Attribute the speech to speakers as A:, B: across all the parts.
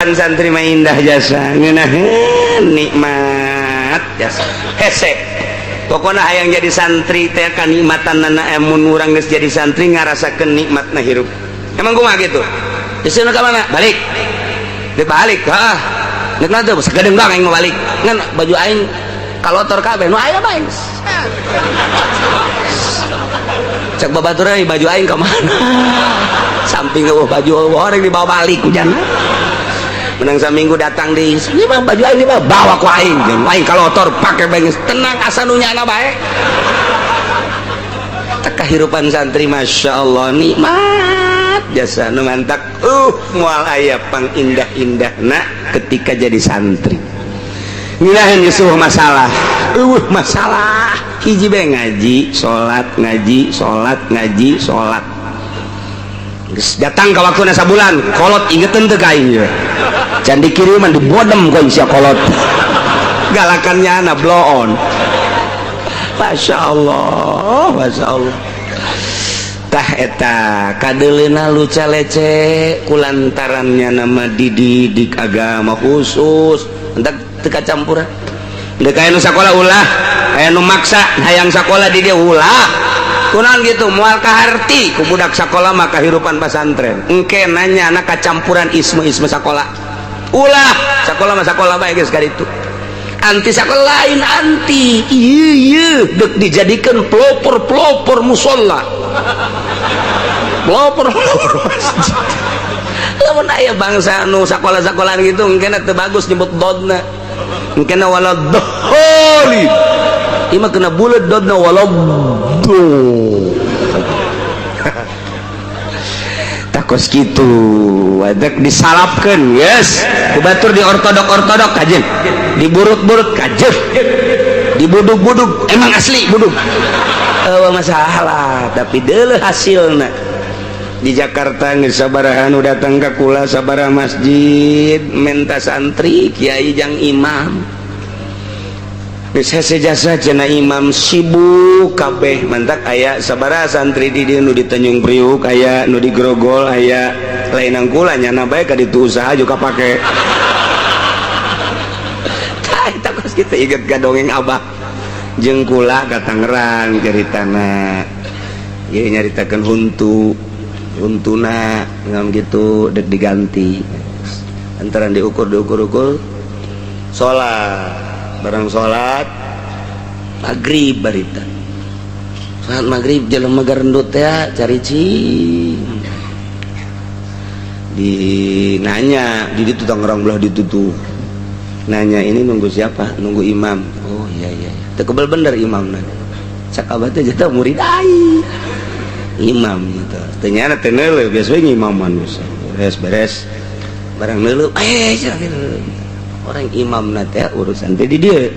A: santri mah indah jasa nikmat jasa hese pokoknya hayang jadi santri teh kanikmatan nana emun urang geus jadi santri ngarasakeun nikmatna hirup. Emang kumaha gitu di sana ka mana balik dibalik nek nanti sagedeng doang aing mau balik ngan baju aing kalotor kabeh nu aya bae cek babatur euy baju aing ka mana samping baju orang dibawa balik hujan menang saminggu datang di sini mah baju aing mah bawa ku aing jeung aing kalotor pake benges tenang asa nu nyana bae teh kahirupan santri masyaallah nikmat jasa nu mantak moal aya pang indah-indahna ketika jadi santri ngilahin yusuh masalah masalah hiji bae ngaji salat ngaji salat ngaji salat datang ke waktu nasa bulan kolot ingetan teu ka aing can dikiriman dibodem ku sia kolot galakannya na blow on masyaallah masyaallah tah eta kadeleuna luca lece kulantarannya nama dididik agama khusus entak teu kacampuran deuk aya nu sakola ulah aya nu maksa hayang sakola di dieu ulah kunaon gitu moal kaharti ku budak sakola mah kahirupan pesantren engke nanya anak kacampuran isme-isme sakola ulah sakola mah sakola bae geus kaditu anti sakola lain anti ieu deuk dijadikeun pelopor-pelopor musholla pelopor-pelopor masjid lamun aya bangsa nu sakola-sakolaan gitu engke teu bagus nyebut dodna engke na waladhdallin ieu mah kena buleut dodna takos gitu wadak disalapkan yes kubatur di ortodok kajen diburut-burut kajen dibuduk-buduk emang asli buduk masalah tapi deuleuh hasilna di Jakarta geus sabaraha nu datang ka kula sabaraha masjid menta santri kiai jang imam bisa sejasa cina imam sibuk kabeh mantak aya sabaraha santri di dieu nu di Tanjung Priuk aya nu di Grogol aya lainang kula nyana bae ka ditu usaha juga pake tah eta kos kitu inget ka dongeng abah jeung kula ka Tangerang ceritana ieu nyaritakeun huntuna ngam gitu dek diganti antaran diukur salat barang sholat maghrib barita sholat maghrib jelema garendut ya cari cing di nanya di ditu Tangerang belah ditutup nanya ini nunggu siapa nunggu imam oh iya teu kebal bener imam na cak abah teh jata murid ai imam gitu ternyata teu neuleuh biasa we imaman beres barang neuleuh orang imam nate urusan teh di dia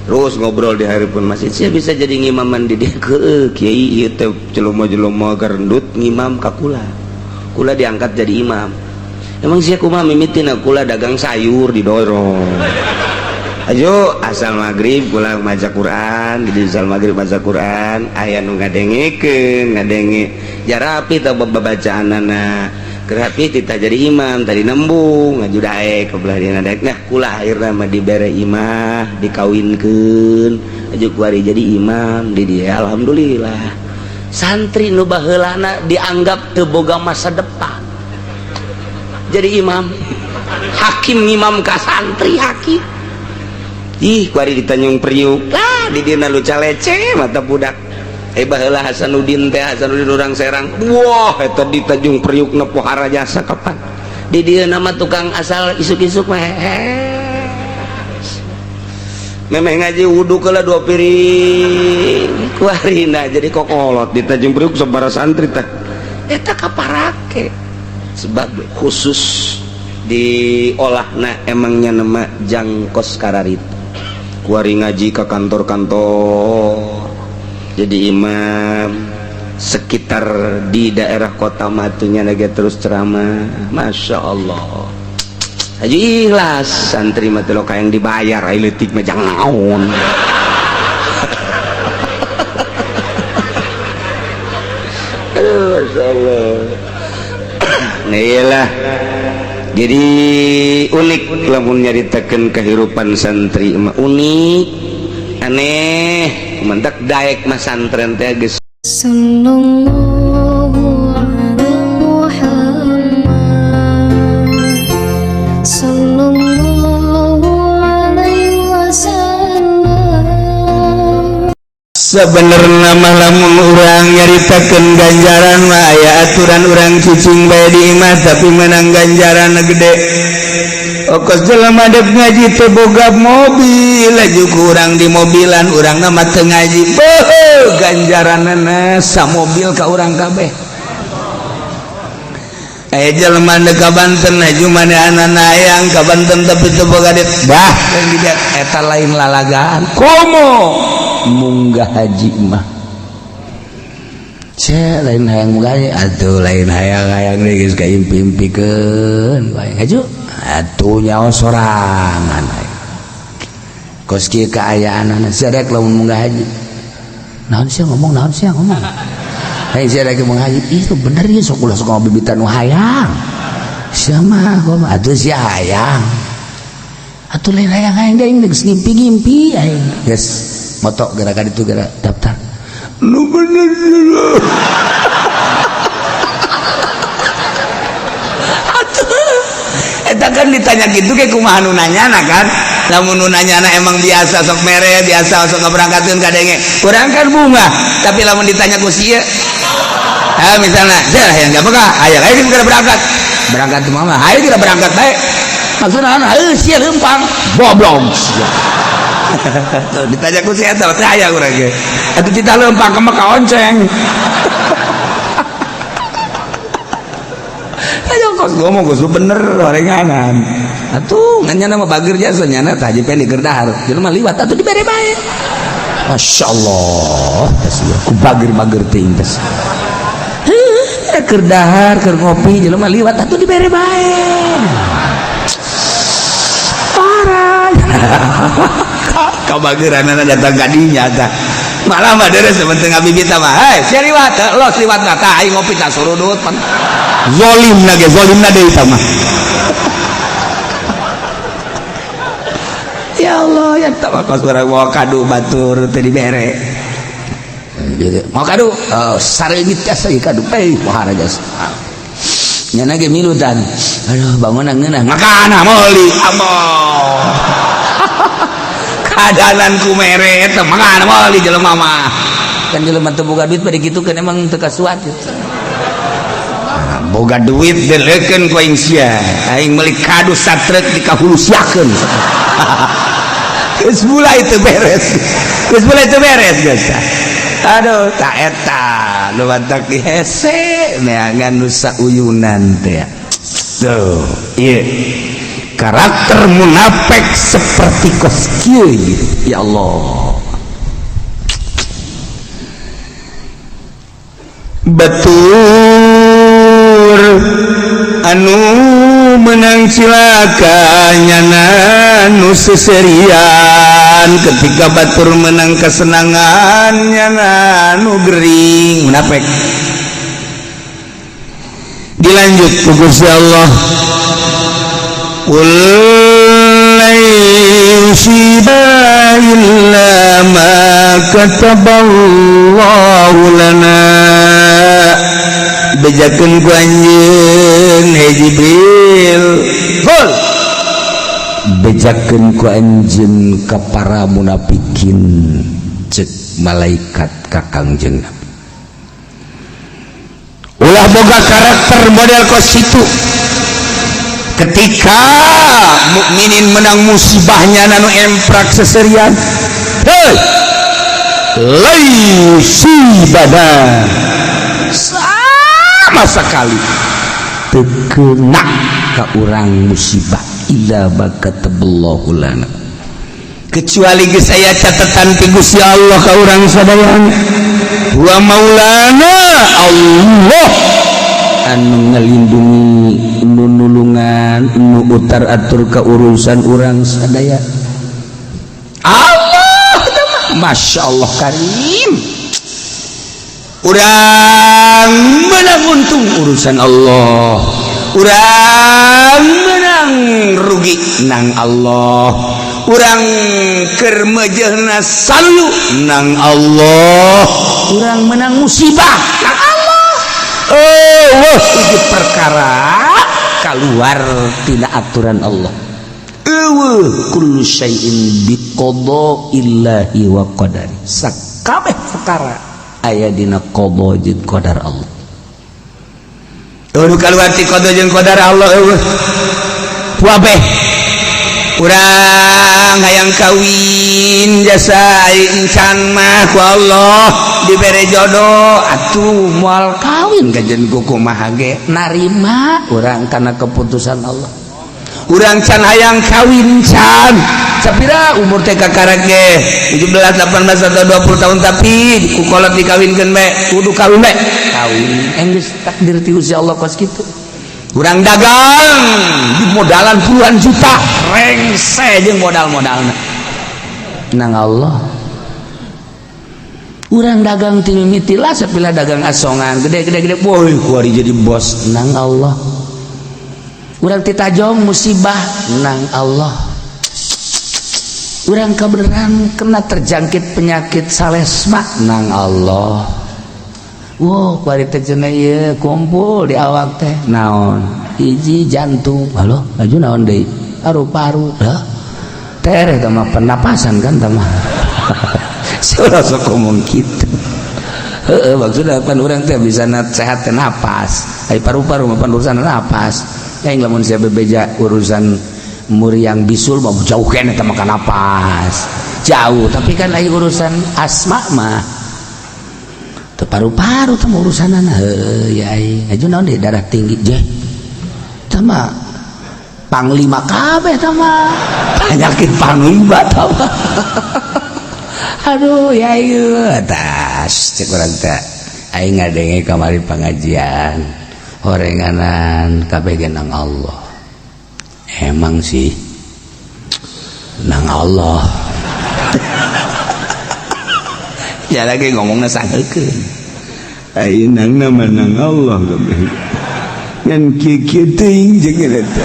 A: terus ngobrol di hareupeun masjid sia bisa jadi ngimaman di dia ke kiai ieu teh jelema-jelema garendut ngimam ka kula diangkat jadi imam emang sia kumaha mimitina kula dagang sayur didorong ayo asal maghrib kula maca Quran di asal maghrib maca Quran aya nu ngadengekeun ngadenge jarapi teh babacaanana kerapi kita jadi imam tadi nembung ngaju daek kebelah dina daek nah kula akhirna mah dibere imah dikawinkeun aju kuari jadi imam di dia alhamdulillah santri nu baheulana dianggap teu boga masa depan jadi imam hakim imam ka santri hakim ih kuari di Tanjung Priuk lah di dina luca lece mata budak baheula Hasanuddin urang Serang wah eta di Tanjung Priuk na pohara jasa kapan di dieu nama tukang asal isuk-isuk memeh ngaji wudu kala 2 piring kuarina jadi kokolot di Tanjung Priuk sabaraha santri teh eta kaparake sebab khusus diolahna emangnya nama jangkos kararit kuari ngaji ka kantor-kantor jadi imam sekitar di daerah kota matunya lagi terus ceramah masya Allah aja ikhlas santri mati lo yang dibayar ailetik mah jangan naon masya Allah nah iyalah Jadi unik lamun nyaritakeun kehidupan santri mah unik aneh kumantak daek mah santren teh geus
B: sallallahu alaihi Muhammad sallallahu alaihi wasallam.
A: Sebenarnya mah lamun urang nyaritakeun ganjaran mah aya aturan urang cicing bae di imah tapi menang ganjaran gede. Okos jelema dek ngaji teu boga mobil laju urang di mobilan urangna mah teu ngaji. Beuh ganjaranna sa mobil ka urang kabeh. Aya jelema dek ka Banten laju manehanana hayang ka Banten tapi teu boga duit. Dah eta lain lalagaan. Komo munggah haji mah cek lain hayang munggah haji atuh lain hayang-hayang deh geus kaimpi-impikeun bae haju atuh nyawa sorangan kos kieu kaayaanana sadek lamun munggah haji naon sia ngomong hayang sia rek munggah haji itu bener ieu sok ulah sok ngabibitan nu hayang sia mah atuh sia hayang atuh lain hayang-hayang deui geus ngimpi-ngimpi aing geus motok gerakan itu gerak daftar lu bener dulu eta kan ditanya gitu kayak kumaha nu nanyana kan lamun nu nanyana emang biasa sok mere biasa sok ngaberangkatkeun ka denge urang kan bunga tapi lamun ditanya ku sieu misalnya dah yang enggak apa aya aya kita berangkat mama ayo kita berangkat bae maksudna heuh sieu leumpang boblong ditanya ku si eta teh aya urang ge atuh cita leumpang ka onceng ayo kos ngomong geus bener horenganan atuh nganyana mah bageur jasa nyana tah haji peni keur dahar jelema liwat atuh dibere bae masyaallah ku bageur-bageur teuing tos heuh keur dahar keur ngopi jelema liwat atuh dibere bae parah kabageuranana datang ka dinya tah malah mah deres penting ngabibita mah hei sia liwat los liwat na tah aing ngopi tah surudut zolimna ge zolimna deui tah mah ya Allah ya tah mah kos urang mau kado batur teu dibere mau kado sareungit jas lagi kado teh pohara jas nyana ge milutan aduh bangunan ngeunah ngakana meuli amoh kadanan ku mere eta mangana meuli jelema mah kan jelema teu boga duit bade kitukeun emang teu kasuat boga duit deleukeun ku aing sia aing meuli kado satrek dikahulusiakeun geus mulai teu beres geus aduh tak eta nu batak di hese neangan nu sauyunan teh tuh ieu karakter munafik seperti kos kieu ya Allah batur anu menang cilaka nyana nu seserian ketika batur menang kesenangan nyana nu gering munafik dilanjut ku Gusti Allah Qul yusiba illa ma kataballahu lana bejakeun ku anjeun he Jibril qul bejakeun ku anjeun ka para munafikin ceuk malaikat ka Kangjeng Nabi ulah boga karakter model kos situ ketika mukminin menang musibahnya nanu emprak seserian hei laisibana sama sekali teu kena ka urang musibah illa bakataballahu lana kecuali geus aya catatan ti Gusti Allah ka urang sadayana wa maulana Allah anu ngalindungi nu nulungan nu utar atur ka urusan urang sadaya Allah Masya Allah karim urang menang untung urusan Allah urang menang rugi nang Allah, urang keur mejehna salu nang Allah, urang menang musibah nang Allah. Itu perkara keluar tina aturan Allah. Kullu syai'in biqadaillahi wa qadari. Sakabeh perkara aya dina qada jeung qadar Allah. Udah keluar ti qada jeung qadar Allah eueuh. Puabeh urang hayang kawin jasa encan mah ku Allah dibere jodoh atuh moal kawin kajen kumaha ge narima urang kana keputusan Allah. Urang can hayang kawin can sapira umur teh kakarek ge 17 18 atau 20 tahun tapi ku kolot dikawinkeun be kudu kawin be kawin enggeus takdir ti Gusti Allah kos kitu. Urang dagang di modalan puluhan juta rengse jeung modal-modalna nang Allah. Urang dagang ti mimiti lah sapila dagang asongan gede-gede boy kuari jadi bos nang Allah. Urang titajong musibah nang Allah. Urang kabeneran kena terjangkit penyakit salesma nang Allah. Wow, kuari teh cenah ieu kumpul di awak teh naon? Hiji jantung. Halo, laju naon deui? Paru-paru. Hah? Tereh teh mah pernapasan kan teh mah. Salah sok ngomong kitu. Heeh, maksudna pan urang teh bisa sehat teh napas. Ai paru-paru mah pan urusan napas. Yang lamun saya bebeja urusan muriang bisul mau jauh kene teh makan napas jauh tapi kan lagi urusan asma mah teu paru-paru teh urusanana heuh ya ai aju naon deui darah tinggi je teh mah panglima kabeh teh mah penyakit panglima teh mah aduh ya ieu atas cek urang teh aing ngadenge kamari pengajian horenganan kabeh nang Allah. Emang sih nang Allah. Ya lagi ngomongna sangeukeun. Ayeuna nama nang Allah kabeh. Ngan kieu teuing jeung eta.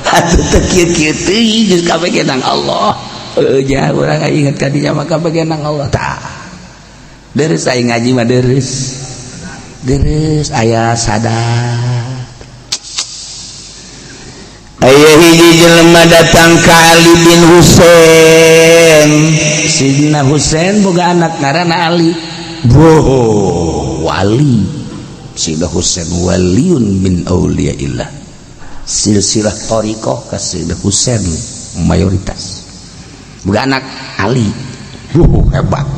A: Atuh teh kieu teuing geus kabeh nang Allah. Ja urang inget ka dinya mah kabeh nang Allah tah. Deres aing ngaji mah deres. Deres ayah sadar ayah hiji jelema datang ka Ali bin Husain. Sidina Husain boga anak ngaranna Ali. Wali. Sidina Husain waliun min auliyaillah. Silsilah thariqah ka Sidina Husain mayoritas. Boga anak Ali. Hebat.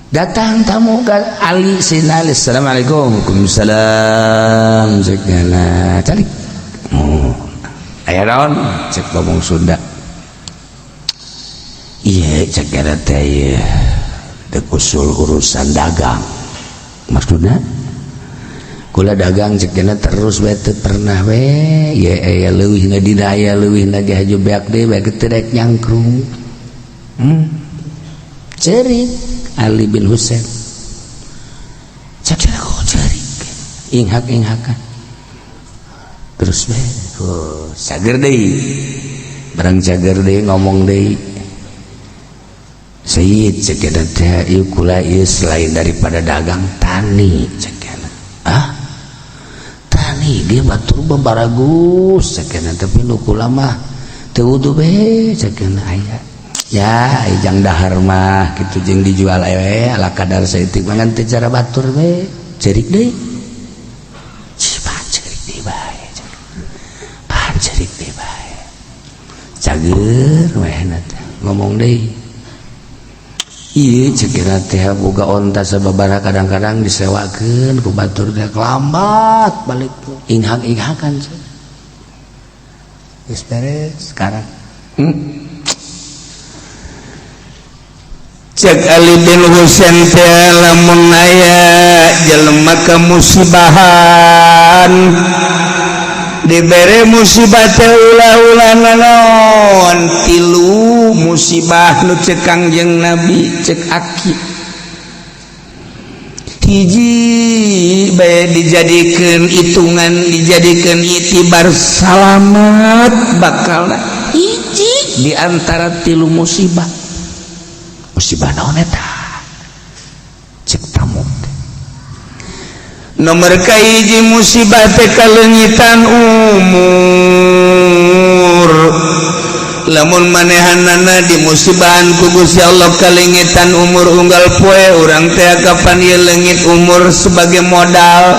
A: Datang tamu ke Ali Sidina Ali. Assalamualaikum. Waalaikumsalam. Cek gana calik. Aya naon? Cek ngomong Sunda. Iya cek gana teh dek usul urusan dagang. Maksudna kula dagang cek gana terus we teu pernah we ye aya leuwihna dina aya leuwihna ge haju beak deui bae teu rek nyangkrung. Cerik Ali bin Husain cakira kok cari inghak-inghakan terus be sager deui barang cager deui ngomong deui Sayyid cakira teh ieu kula ieu selain daripada dagang tani cakira tani dia batur babaragus cakira tapi nu kula mah teu udu be cakira aya ya ijang dahar mah gitu jeung dijual we ala kadar saeutik mangan teh cara batur we cerik deui pan cerik deui bae pan cerik deui bae cager we teh ngomong deui ieu ceukna teh boga onta sababaraha kadang-kadang disewakeun ku batur teh lambat balik inghak-inghakan geus beres sekarang cek Ali bin Husain teh lamun aya jelema kemusibahan dibere musibah teh ulah-ulah naon tilu musibah nu cek Kangjeng Nabi cek aki hiji bae dijadikan hitungan dijadikan itibar salamat bakalna hiji di antara tilu musibah naon eta cek tamu nomor kahiji musibah teh kalengitan umur lamun manehanana di musibahan ku Gusti Allah kalengitan umur unggal poe urang teh kapan ieu leungit umur sebagai modal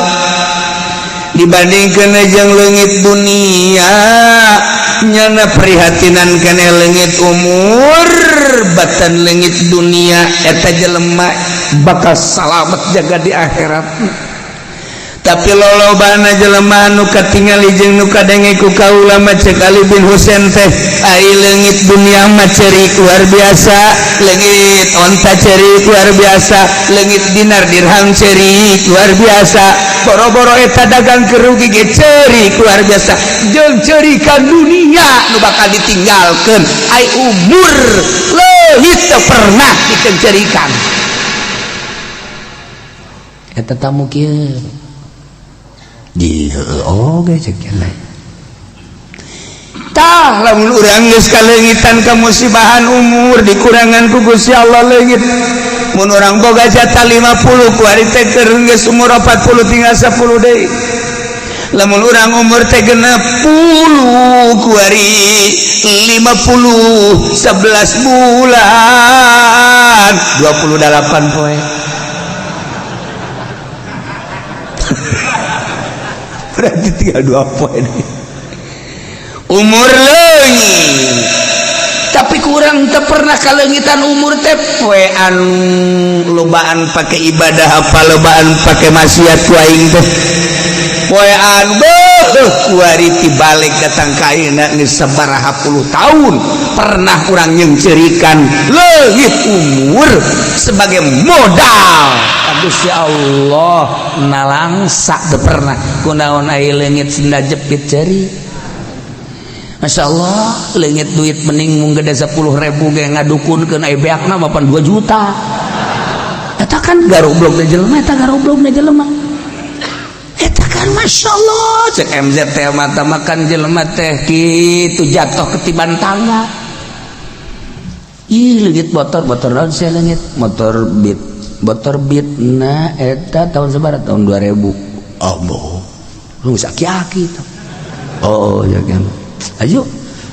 A: dibandingkeun jeung leungit dunia nyana prihatinan kana leungit umur batan leungit dunia eta jelema bakal salamet jaga di akhirat tapi lolobana jelema anu katingali jeung nu kadenge ku kaula mah cek Ali bin Husain teh ai leungit dunia mah ceurik luar biasa leungit onta ceurik luar biasa leungit dinar dirham ceurik luar biasa boro-boro eta dagang kerugi ge ceurik luar biasa jeung ceurikan dunia nu bakal ditinggalkeun ai umur leuwih teu pernah dikencerikan eta tamu kieu di oge cek lain tah lamun urang geus kalengitan kamusibahan umur dikurangan ku Gusti Allah leungit mun urang boga jatah 50 ku ari teh keur geus umur 40 tinggal 10 deui lamun urang umur teh genep 10 ku ari 50 11 bulan 28 poe berarti tinggal 2 poin umur leungit tapi kurang teu pernah kalengitan umur teh poe anu lobaan pake ibadah apa lobaan pake maksiat ku aing teh poe anu kuari tibalik datang ka ayeuna geus sabaraha puluh tahun pernah urang nyengcerikan leungit umur sebagai modal Gusti Allah nalangsa teu pernah kunaon aya leungit senda jepit ceri Masya Allah leungit duit mending mun gede 10.000 ge ngadukunkeun aya beakna 82 juta eta kan garoblog na jelema eta garoblog na jelema eta kan Masya Allah cek MZ teh mata makan jelema teh kitu jatuh ketiban tangga ih leungit motor naon sia leungit motor beat na eta tahun sabaraha tahun 2000 Allah lu sakiaki oh ya kan ayo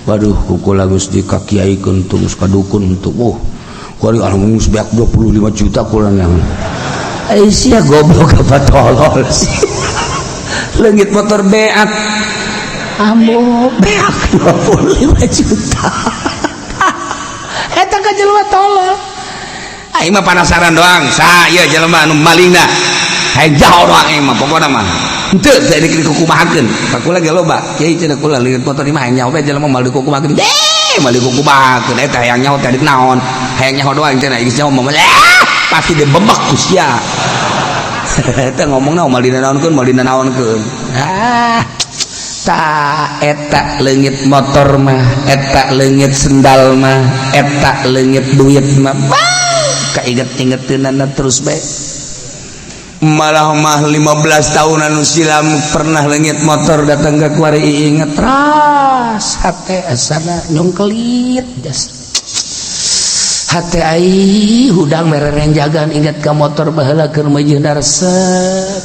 A: waduh kukula geus dikakiaikeun terus kadukun untuk kuari anu geus beak 25 juta kula yang sia goblok apa tolol sih leungit motor beat ambo beak 25 juta eta ka jelema tolol aing mah penasaran doang saya jelema anu malingna hayang jauh doang aing mah pokona mah henteu teh dikukumahakeun kakula ge loba kieu cenah kula leungit motor ieu mah hayang nyaho we jelema mal dikukumahakeun mal dikukumahakeun eta hayang nyaho teh naon hayang nyaho doang cenah geus nyaho mah pasti dibebek ku sia eta ngomongna mal dinaonkeun ta eta leungit motor mah eta leungit sendal mah eta leungit duit mah kainget-ingeteunana terus bae malah mah 15 tahun anu silam pernah leungit motor datang ka kuari inget ras hate asana nyongkelit jas hate ai hudang merereng jagaan inget ka motor baheula keur meujeun resep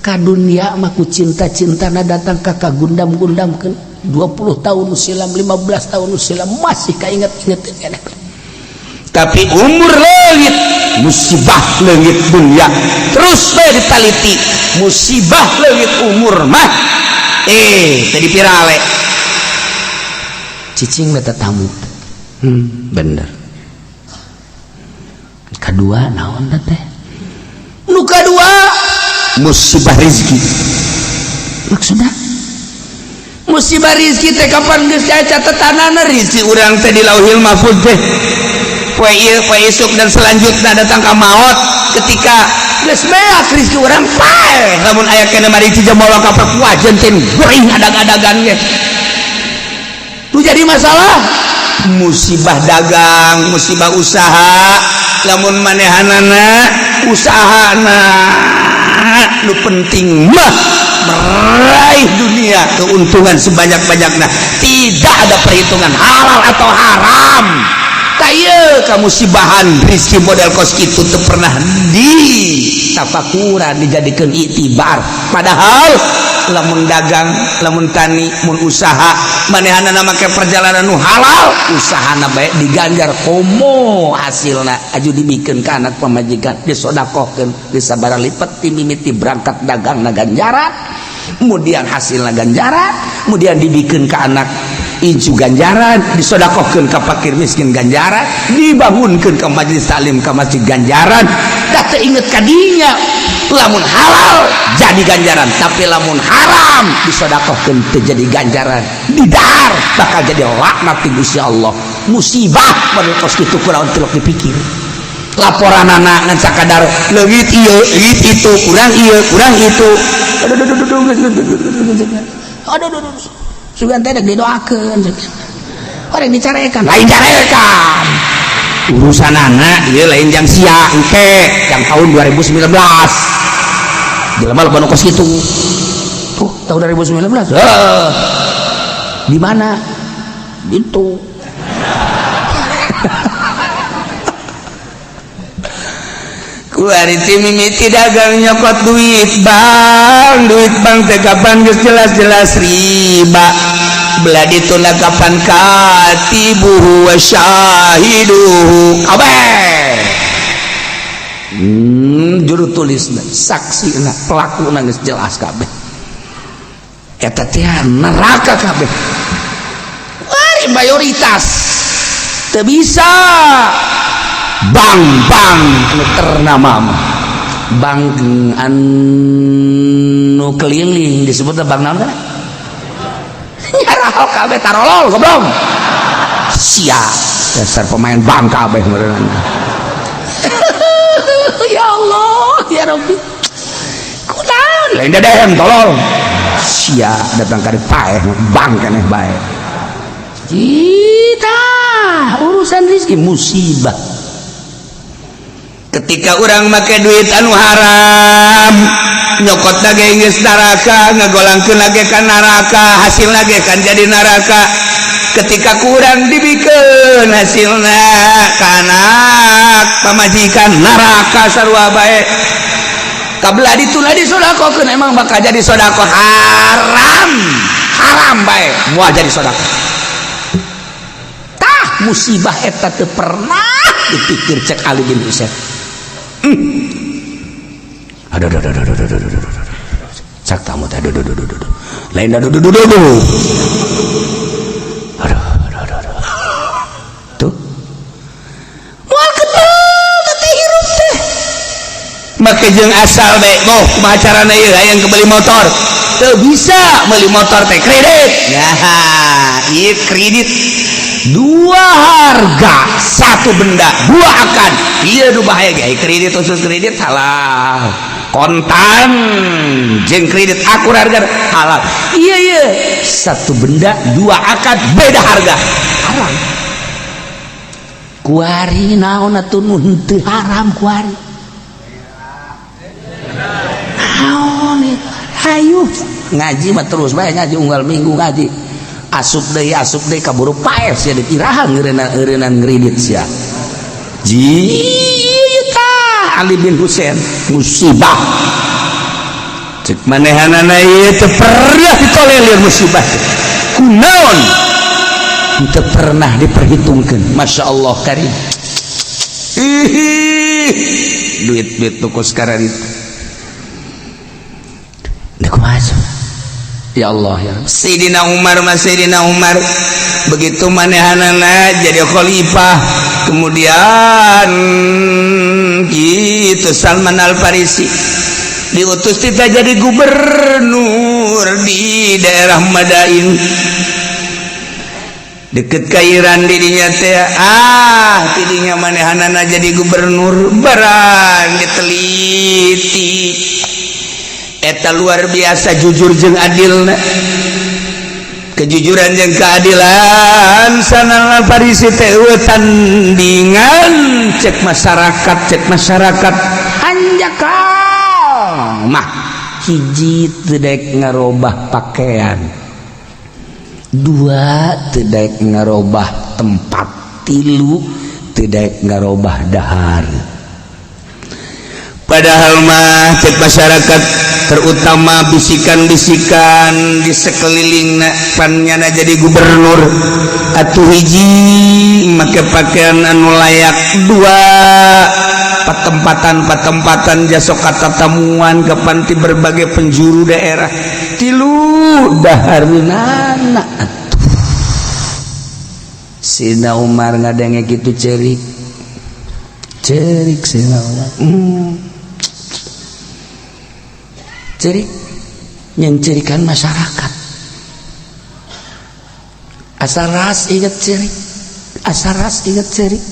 A: ka dunia mah ku cinta-cintana datang ka kagundam-gundamkeun 20 tahun silam 15 tahun silam masih kainget-ingeteun keneh tapi umur leungit musibah leungit dunia terus bae ditaliti musibah leungit umur mah tadi pirale cicing meta tamu bener kadua naon teh nu kadua musibah rezeki maksudna musibah rezeki teh kapan geus aya catatanana rezeki urang teh di Lauhil Mahfuz teh poe isuk dan selanjutnya datang ka maut ketika geus beak rezeki urang pae lamun aya kana mari cijamolo ka perkuajen teh goreng adag-adagan ge nu jadi masalah musibah dagang musibah usaha lamun manehanana usahana nu penting mah meraih dunia keuntungan sebanyak-banyaknya tidak ada perhitungan halal atau haram kaye kamu sibahan rizki model kos kitu teu pernah tafakuran dijadikan itibar padahal lamun dagang lamun tani mun usaha manehanana make perjalanan nu halal usahana bae diganjar komo hasilna aju dibikeun ka anak pamajikan disodakohkeun disabaraha lipat ti mimiti berangkat dagangna ganjaran kemudian hasilna ganjaran kemudian dibikeun ka anak incu ganjaran disodakohkeun ka fakir miskin ganjaran dibangunkeun ka majelis taklim ka masjid ganjaran da teu inget ka dinya lamun halal jadi ganjaran tapi lamun haram disodakohkeun teu jadi ganjaran didar bakal jadi laknat ti Gusti Allah musibah pada kos kitu kunaon teu dipikir laporan anak ngan sakadar leungit ieu leungit itu kurang ieu kurang itu aduh sugan teh didoakeun orang dicarekan lain carekan urusan anak ieu lain jang sia engke yang tahun 2019 jelema loba nu kos kitu tuh tahun 2019 di mana itu kuariti mimiti dagang nyokot duit bang teh kapan geus jelas-jelas riba belah ditunda kapan katibuhu wa syahiduhu kabeh juru tulisna saksina pelakuna geus jelas kabeh eta teh neraka kabeh wari mayoritas teu bisa bank anu ternama bank anu keliling disebutna bank naon kana nyarahol kabeh tarolol goblok sia dasar pemain bank kabeh meureunna ya Allah ya Rabbi kunaon lain dadehem tolol sia datang ka paeh bank keneh bae kita urusan rezeki musibah ketika orang make duit anu haram nyokot lagi geus neraka ngagolangkeun lagi ka neraka hasil lagi kan jadi neraka ketika kurang dibikeun hasilna ka anak pamajikan neraka sarua bae kabelah dituna disodakokeun emang bakal jadi sodako haram bae moal jadi sodako tah musibah eta teu pernah dipikir cek Ali bin Husain aduh cak tamu teh aduh lain aduh tuh moal kenal teh hirup teh make jeung asal bae boh kumaha carana ieu hayang kebeli motor teu bisa meuli motor teh kredit nah ieu kredit dua harga satu benda dua akan iya nu bahaya ge kredit khusus kredit halal kontan jeung kredit akur harga halal iya satu benda dua akad beda harga haram kuari naon atuh nun teu haram kuari naon hayu ngaji mah terus bae ngaji unggal minggu ngaji asup deui kaburu paes sia ditirahan ngeureunana ngredit sia jita Ali bin Husain musibah cek manehanana ieu teu pernah ditolerir musibah kunaon teu pernah diperhitungkeun masyaallah karim duit nu kos kararit da kumaha ya Allah ya Sayyidina Umar begitu manehanana jadi khalifah kemudian gitu Salman Al-Farisi diutus kita jadi gubernur di daerah Madain deket ka Iran dirinya teh tidinya manehanana jadi gubernur barang diteliti eta luar biasa jujur jeung adilna kejujuran jeung keadilan sanana parisi teh tandingan cek masyarakat hanjakal mah hiji teu daek ngarobah pakaian, dua teu daek ngarobah tempat, tilu teu daek ngarobah dahar. Padahal mah cek masyarakat terutama bisikan-bisikan di sekelilingna pannyana jadi gubernur atuh hiji make pakaian anu layak, dua patempatan jasok katatamuan kepanti berbagai penjuru daerah, tilu dahareunana atuh. Sina Umar ngadenge kitu cerik Sina Umar cerik nyencerikan masyarakat asal ras inget cerik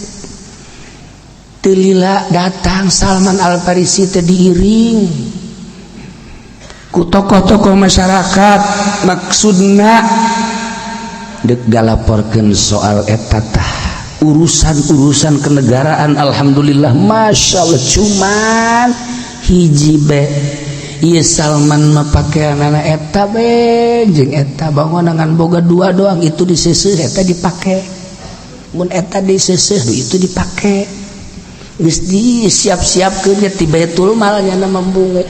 A: telila datang Salman Al Farisi teh diiring ku tokoh-tokoh masyarakat maksudna dek galaporkeun soal eta tah urusan kenegaraan. Alhamdulillah Masya Allah cuman hiji be ieu Salman mah pakaianana eta be jeung eta bangunan boga dua doang itu diseuseuh eta dipake, mun eta diseuseuh itu dipake geus disiap-siapkeun ti Baitul Mal nya mambunge.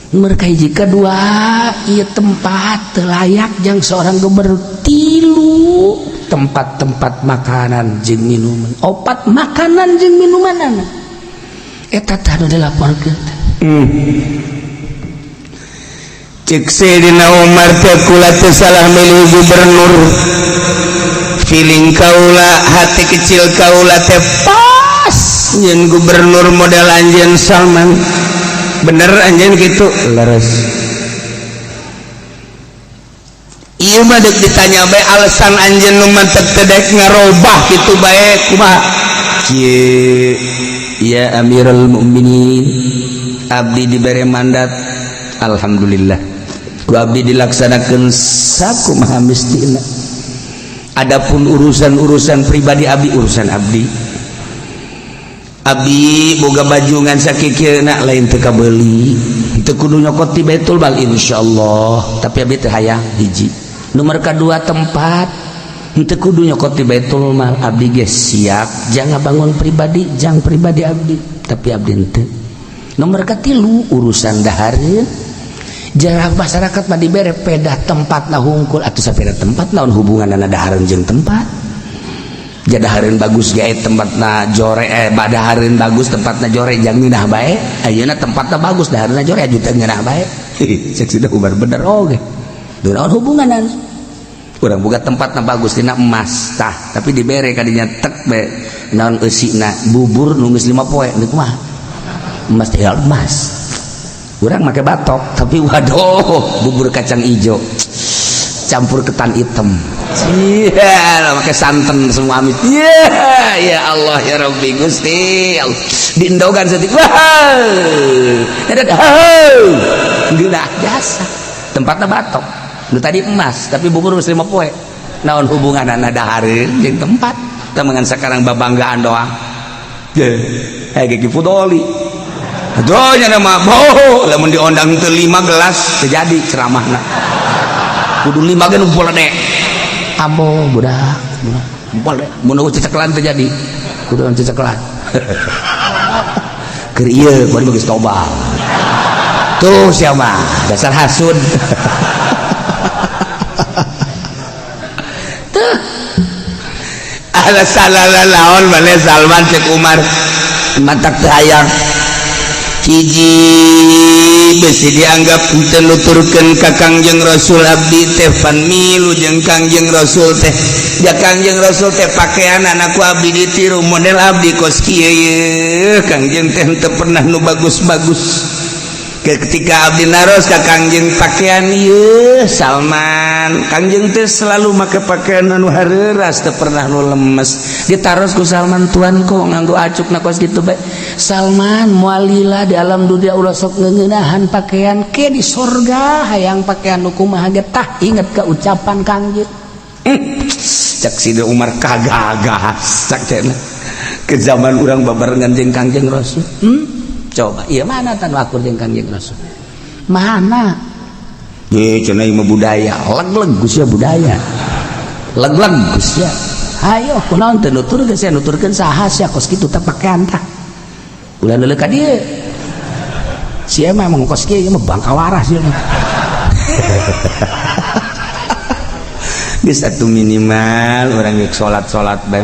A: Mereka hiji kedua ieu tempat teu layak jeung seorang gubernur, tilu tempat-tempat makanan jeung minuman, opat makanan jeung minuman eta tah anu dilaporkeun. Cek Sayyidina Umar teh kula teu salah milih gubernur, feeling kaula hati kecil kaula teh pas nyen gubernur model anjeun Salman. Bener anjeun kitu leres. Ieu mah deuk ditanya bae alasan anjeun nu mantep teu daek ngarobah kitu bae kumaha? Kieu ya Amirul Mukminin, abdi dibere mandat alhamdulillah ku abdi dilaksanakeun sakumaha mestina. Adapun urusan pribadi abdi urusan abdi boga baju ngan sakikeuna lain teu kabeuli, teu kudu nyokot ti Baitul Mal insyaallah, tapi abdi teh hayang hiji. Nomor kedua tempat teu kudu nyokot ti Baitul Mal, abdi ge siap jangan bangun pribadi jang pribadi abdi, tapi abdi teu. Nomor katilu urusan dahareun jarang masyarakat mah dibere pedah tempat na hungkul atuh sapeda tempat naon hubunganna dahareun jeung tempat. Jadahareun bagus gae tempatna jore badahareun bagus tempatna jore jang ngeunah bae, ayeuna tempatna bagus dahareunna jore ajutan ngeunah bae. Cek Sina Umar bener oge. Teu naon hubunganan. Urang boga tempatna bagus tina emas tah, tapi dibere ka dinya tek bae naon eusina bubur nu geus 5 poe nu kumaha? Emas teh emas. Urang make batok, tapi waduh bubur kacang ijo campur ketan hitam. Iya, pakai santan semua amit. Iya, ya Allah ya Rabbi Gusti. Diindogan setik. Wah. Ada. Gila jasa. Tempatnya batok. Nu tadi emas, tapi bubur geus 5 poe. Naon hubunganna dahareun jeung tempat? Temengan sekarang babanggaan doang. Kayak kipu doli. Adonya nama boh, lamun diondang teu 5 gelas terjadi ceramahna. Kudu 5 ge numpul dek. Abo budak empol deh mun ceceklan terjadi kudu ceceklan keur ieu bari geus tobat tuh sia mah dasar hasud tuh ala salala laon bane Salman cek Umar matak teu hayang hiji besi dianggap teu nuturkeun ka Kangjeng Rasul abdi teh pan milu jeung Kangjeng Rasul teh ja Kangjeng Rasul teh pakaianna ku abdi ditiru model abdi kos kieu Kangjeng teh teu pernah nu bagus-bagus ketika abdi naros ka Kangjeng pakaian ieu Salman Kangjeng teh selalu make pakaian anu hareuras teu pernah nu lemes ditaros ku Salman tuan kok nganggo acukna kos kitu bae Salman moalila di alam dunia ulah sok ngeunahan pakaian ke di sorga hayang pakaian nu kumaha ge tah inget ka ucapan Kangjeng cak Sidi Umar kagagas cak cenah ke zaman urang babarengan jeung Kangjeng Rasul coba iya mana tan wakur jeung Kangjeng Rasul mana ye cenah ieu budaya leg-leg Gus ya budaya leg-leg Gus ya ayo kunaon teu nuturkeun saya nuturkeun saha sia kos kitu teh pakaian tah ulah leuleuh ka dieu sia mah emang kos kieu mah bangka waras ya geus atuh minimal urang geus salat bae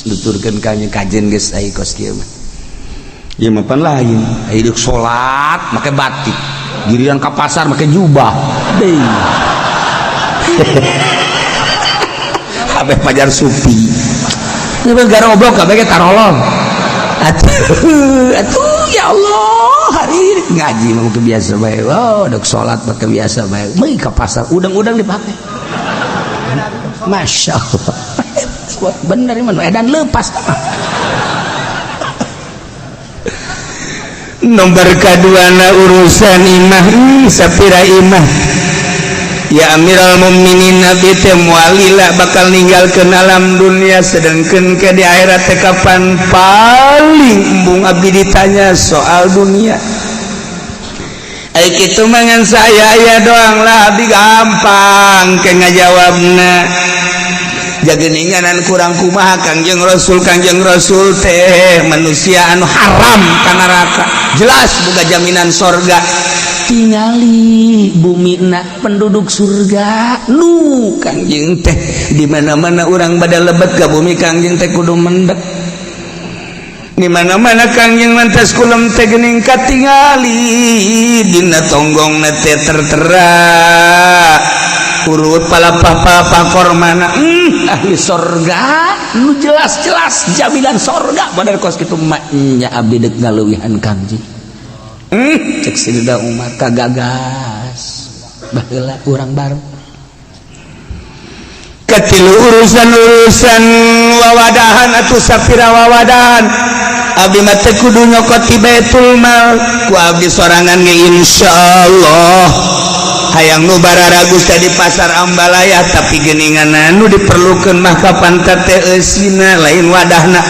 A: nuturkeun ka kajen geus ai kos kieu mah ya mapan lain hidup sholat pakai batik giliran ke pasar pakai jubah deh kabeh pajar supi ini gara oblok kabeh tarolong atuh ya Allah hari ini ngaji mah biasa bae wow dok sholat pakai biasa bae meuy ke pasar udang-udang dipakai Masya Allah bener mah edan lepas nomor kaduana urusan imah sapira imah ya Amirul Mukminin Nabi teh mualila bakal ninggalkeun alam dunia sedengkeun ke di akhirat teh kapan paling embung abdi ditanya soal dunia ai kitu mangan saya aya doang lah abdi gampang ke ngajawabna jageninganan kurang kumaha Kangjeng Rasul teh manusia anu haram ka neraka jelas boga jaminan sorga tingali bumina penduduk surga nu Kangjeng teh di mana-mana urang bada lebet ka bumi Kangjeng teh kudu mendek di mana-mana Kangjeng mantas kulem teh geuning katingali dina tonggongna teh tertera urut palapah kormana ahli sorga nu jelas-jelas jaminan sorga bener kos kitu mah nya abdi deuk ngaleuwihan Kangjeng cek Sidina Umar kagagas baheula urang bareng katilu urusan wawadahan atuh sapira wawadahan abdi mah teh kudu nyokot ti Baitul Mal ku abdi sorangan ge insyaallah hayang nu bararagus tadi pasar Ambalaya tapi geuningan anu diperlukeun mah kapan teh eusina lain wadahna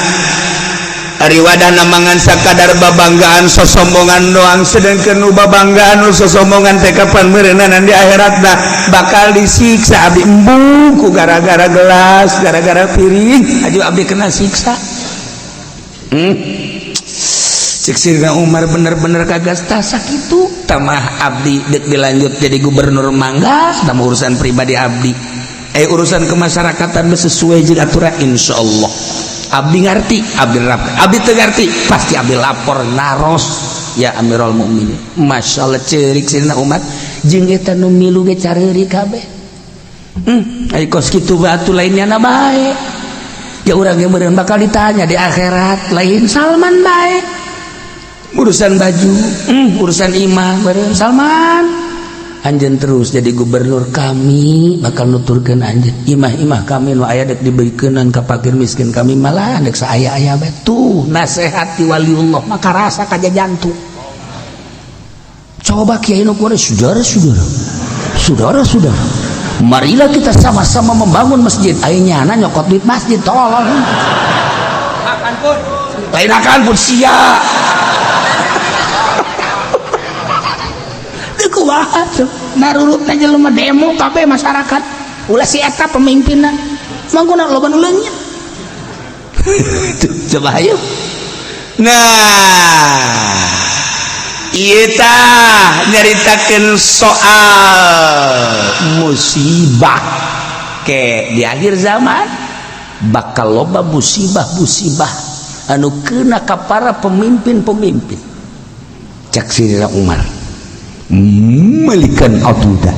A: ari wadahna mangan sakadar babanggaan sosombongan doang sedengkeun nu babanggaan nu sosombongan teh kapan meureunan di akhiratna bakal disiksa abdi embung ku gara-gara gelas gara-gara piring aju abdi kena siksa cek Sidina Umar bener-bener kagas tah sakitu tamah abdi dek dilanjut jadi gubernur mangga sama urusan pribadi abdi urusan kemasyarakatan sesuai jeung aturan insyaallah abdi ngarti abdi teu ngarti pasti abdi lapor naros ya Amirul Mukminin masyaallah ceurik Sidina Umar jeung eta nu milu ge careuri kabeh ai kos kitu batu lainnya na bae ya urang ge meureun bakal ditanya di akhirat lain Salman bae urusan baju urusan imah bareng Salman anjeun terus jadi gubernur kami bakal nuturkeun anjeun imah kami nu aya dek dibeukeunnan ka fakir miskin kami malah dek saaya-aya bae tuh nasehat ti waliullah maka rasa ka jantung coba kiai nu kumaha saudara marilah kita sama-sama membangun masjid ayeuna nyokot duit masjid tolong lain akan pun sia narurutna jelema demo kabeh masyarakat ulah si eta pemimpinna mangkuna loba nu leungit coba ayo nah ieu tah nyaritakeun soal musibah ke di akhir zaman bakal loba musibah anu keuna ka para pemimpin cek Sidina Umar Malikan Aduda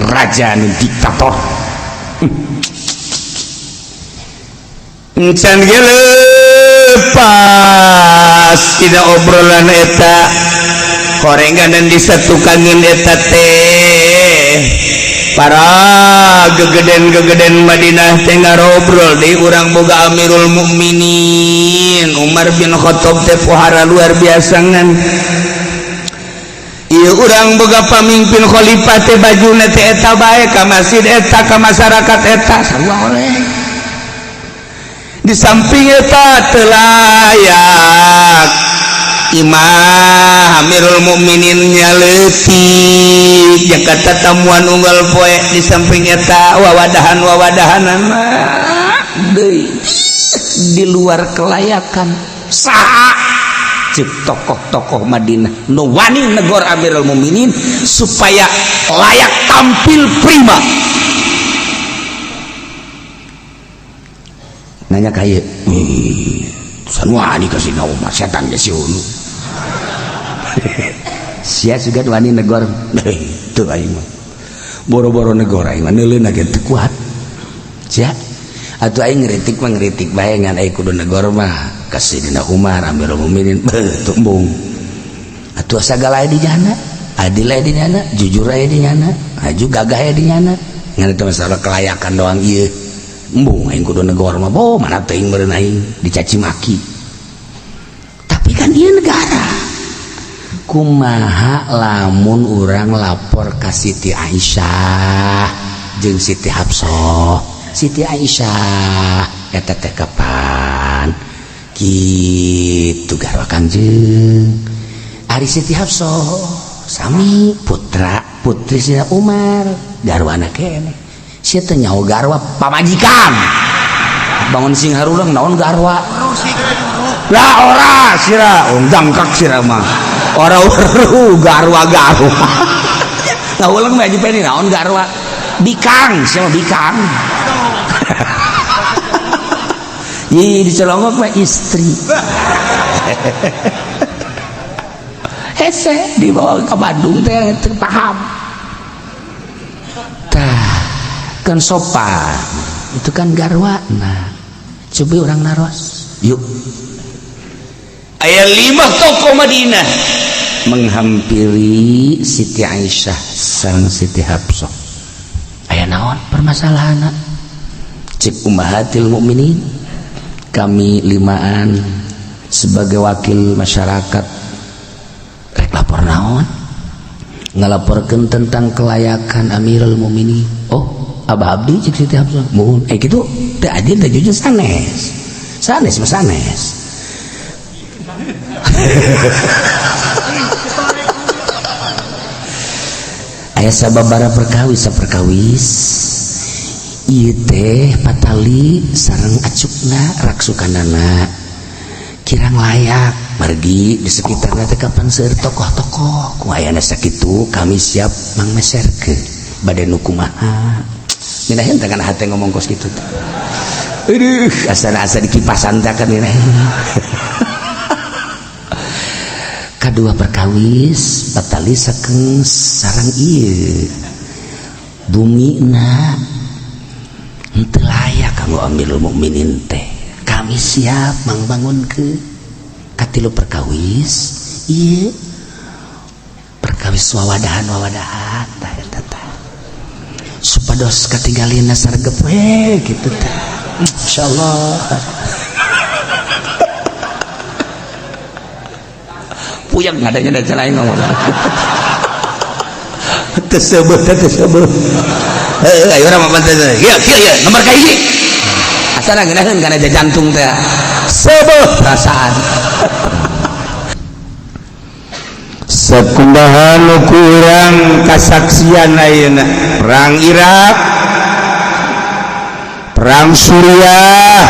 A: raja nu diktator encan ge lepas tina obrolan eta horenganan disatukankeun eta teh para gegeden Madinah teh ngarobrol deui urang boga Amirul Mukminin Umar bin Khattab teh pohara luar biasa ngan ieu urang boga pamimpin khalifah teh bajuna teh eta bae ka masjid eta ka masyarakat eta sarua oleh di samping eta teu layak Imam Amirul Mukminin nyaleutik Jakarta tamuan unggal poe di samping eta wawadahan-wawadahanan deui di luar kelayakan saha cek tokoh-tokoh Madinah nu wani negor Amirul Mukminin supaya layak tampil prima nanya kaya sanwani kasih nauma setan geus unu sia juga wani negor teu aing mah boro-boro negor aing mah neuleuna ge teu kuat sia atuh aing ngritik mah ngritik bae ngan aing kudu negor mah kasih dina Umar Amirul Mukminin tumbung atuh sagala aya di nyana adil aya di nyana jujur aya di nyana aju gagah aya di nyana ngan itu masalah kelayakan doang ieu embung aing kudu negor mah boh mana teuing meureun aing dicaci maki tapi kan ieu negara kumaha lamun urang lapor ka Siti Aisyah jeung Siti Hafsah Siti Aisyah eta teh kapan kitu garwa Kangjeng ari Siti Hafsah sami putri Sina Umar garwana keneh sia teh nyaho garwa pamajikan bangun sing harulang naon garwa lah ora sira dangkak sira mah ora garwa ngaulang mah jepeni naon garwa bikang siapa bikang ih dicelongok mah istri hese dibawa ke Bandung teh terpaham tah kan sopan itu kan garwa nah coba orang naros yuk aya 5 tokoh Madinah menghampiri Siti Aisyah sareng Siti Hafsah aya naon permasalahanna cek ummahatil mukminin kami 5an sebagai wakil masyarakat rek lapor naon ngalaporkeun tentang kelayakan Amirul Mukminin oh Abah Abdi cek Siti Hafsah mohon kitu teu adil teh jujur sanes mah sanes aya sababara perkawis ieu teh patali sareng acukna raksukanana kirang layak margi di sekitarna teh kapan seueur tokoh-tokoh ku ayana sakitu kami siap mangmeserkeun bade nu kumaha mina henteu kana hate ngomong kos kitu teh aduh asa dikipasan teh kan mina kadua perkawis batali sakeung sareng ieu bumina henteu layak kanggo Amirul Mukminin teh kami siap mangbangunkeun katilu perkawis ieu perkawis wawadahan tah eta teh supados katinggalina sargep we kitu teh insyaallah puyang ngadanya dan lain ngomong tersebut ayo orang apa teh ya nomor kahiji asana ngeunaheun kana jantung teh sebeuh perasaan sakumbahan kurang kasaksian ayeuna perang Irak perang Suriah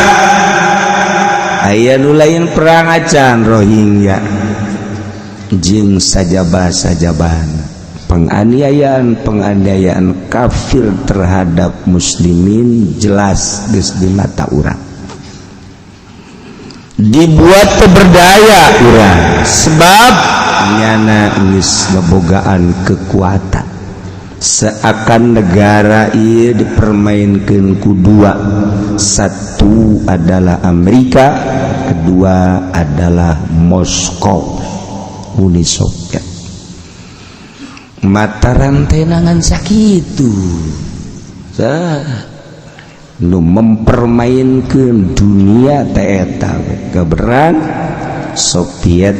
A: aya nu lain perang acan Rohingya jeung sajabah-sajabahan penganiayaan kafir terhadap muslimin jelas geus di mata urang dibuat berdaya urang sebab nyana geus ngebogaan kekuatan seakan negara ieu dipermainkeun ku dua satu adalah Amerika kedua adalah Moskow Uni Soviet Mataran tenangan sakitu nu mempermainkan dunia teeta keberan Soviet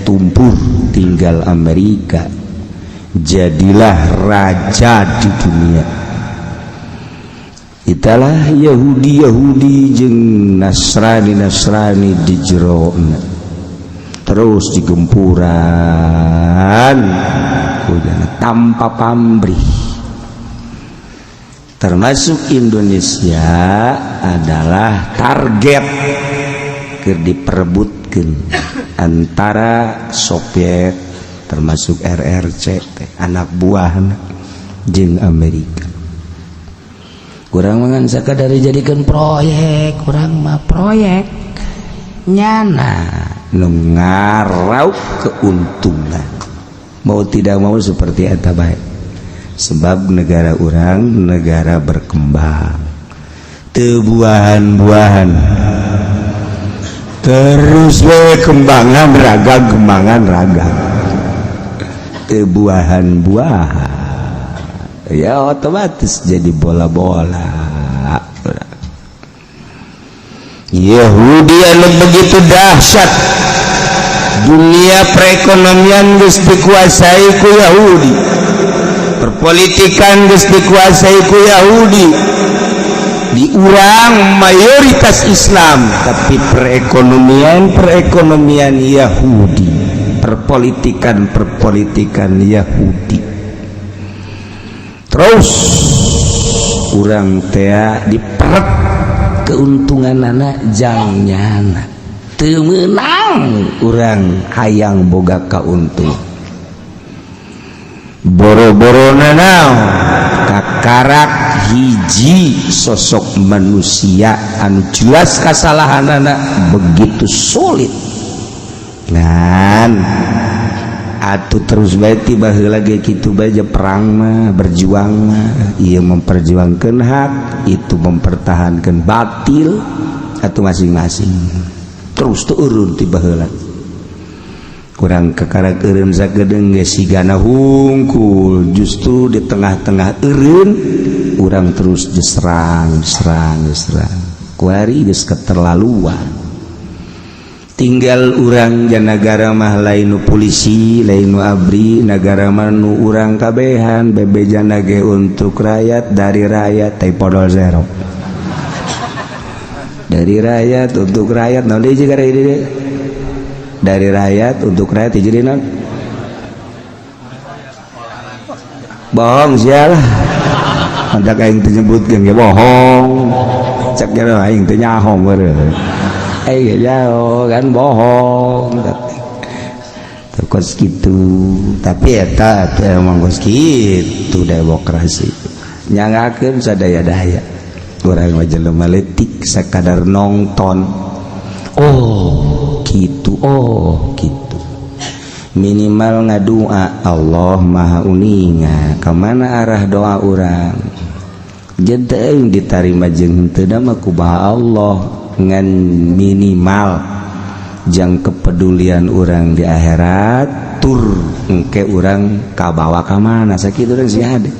A: tumbuh tinggal Amerika jadilah raja di dunia. Italah Yahudi jeung Nasrani di jerona terus digempuran tanpa pamrih. Termasuk Indonesia adalah target diperebutkan antara Soviet termasuk RRC anak buah jeung Amerika. Kurang mangan sakadari jadikan proyek, kurang mah proyek nyana nu ngaraup keuntungan. Mau tidak mau seperti eta bae. Sebab negara orang negara berkembang teu buahan-buahan terus we kembangan ragang teu buahan-buahan ya otomatis jadi bola-bola. Yahudi anu begitu dahsyat, dunia perekonomian geus dikuasai ku Yahudi, perpolitikan geus dikuasai ku Yahudi. Di urang mayoritas Islam tapi perekonomian Yahudi, perpolitikan Yahudi. Terus urang teh diperet keuntungan anak jangnyana teu meunang urang hayang boga kauntung. Boro-borona naon kakarak hiji sosok manusia anu jelas kasalahanana begitu sulit ngan atuh terus bae tiba heula ge kitu bae perang mah berjuang mah ieu memperjuangkeun hak itu mempertahankan batil atuh masing-masing terus teu eureun tiba heula. Kurang kekarak eureun sagedeung geus sigana hungkul, justru di tengah-tengah eureun urang terus diserang. Kuari geus keterlaluan. Tinggal urang ja nagara mah lain nu polisi, lain nu abri, nagara mah nu urang kabehan, bebejana ge untuk rakyat, dari rakyat teh podol zero. Dari rakyat untuk rakyat, naon deui jiga deui? Dari rakyat untuk rakyat jadi non bohong sialah hendak aing teu nyebutkeun ge bohong cek ge aing teu nyahong beureuh jauh kan bohong terus gitu. Tapi eta teh emang geus kitu demokrasi nyangakeun sadaya-daya urang mah jelema leutik sakadar nongton. Gitu minimal ngadua Allah maha uninga kamana arah doa urang jeung ditarima jeung henteu mah ku Allah ngan minimal jang kepedulian urang di akhirat tur engke urang kabawa ka mana sakitu urang sing hade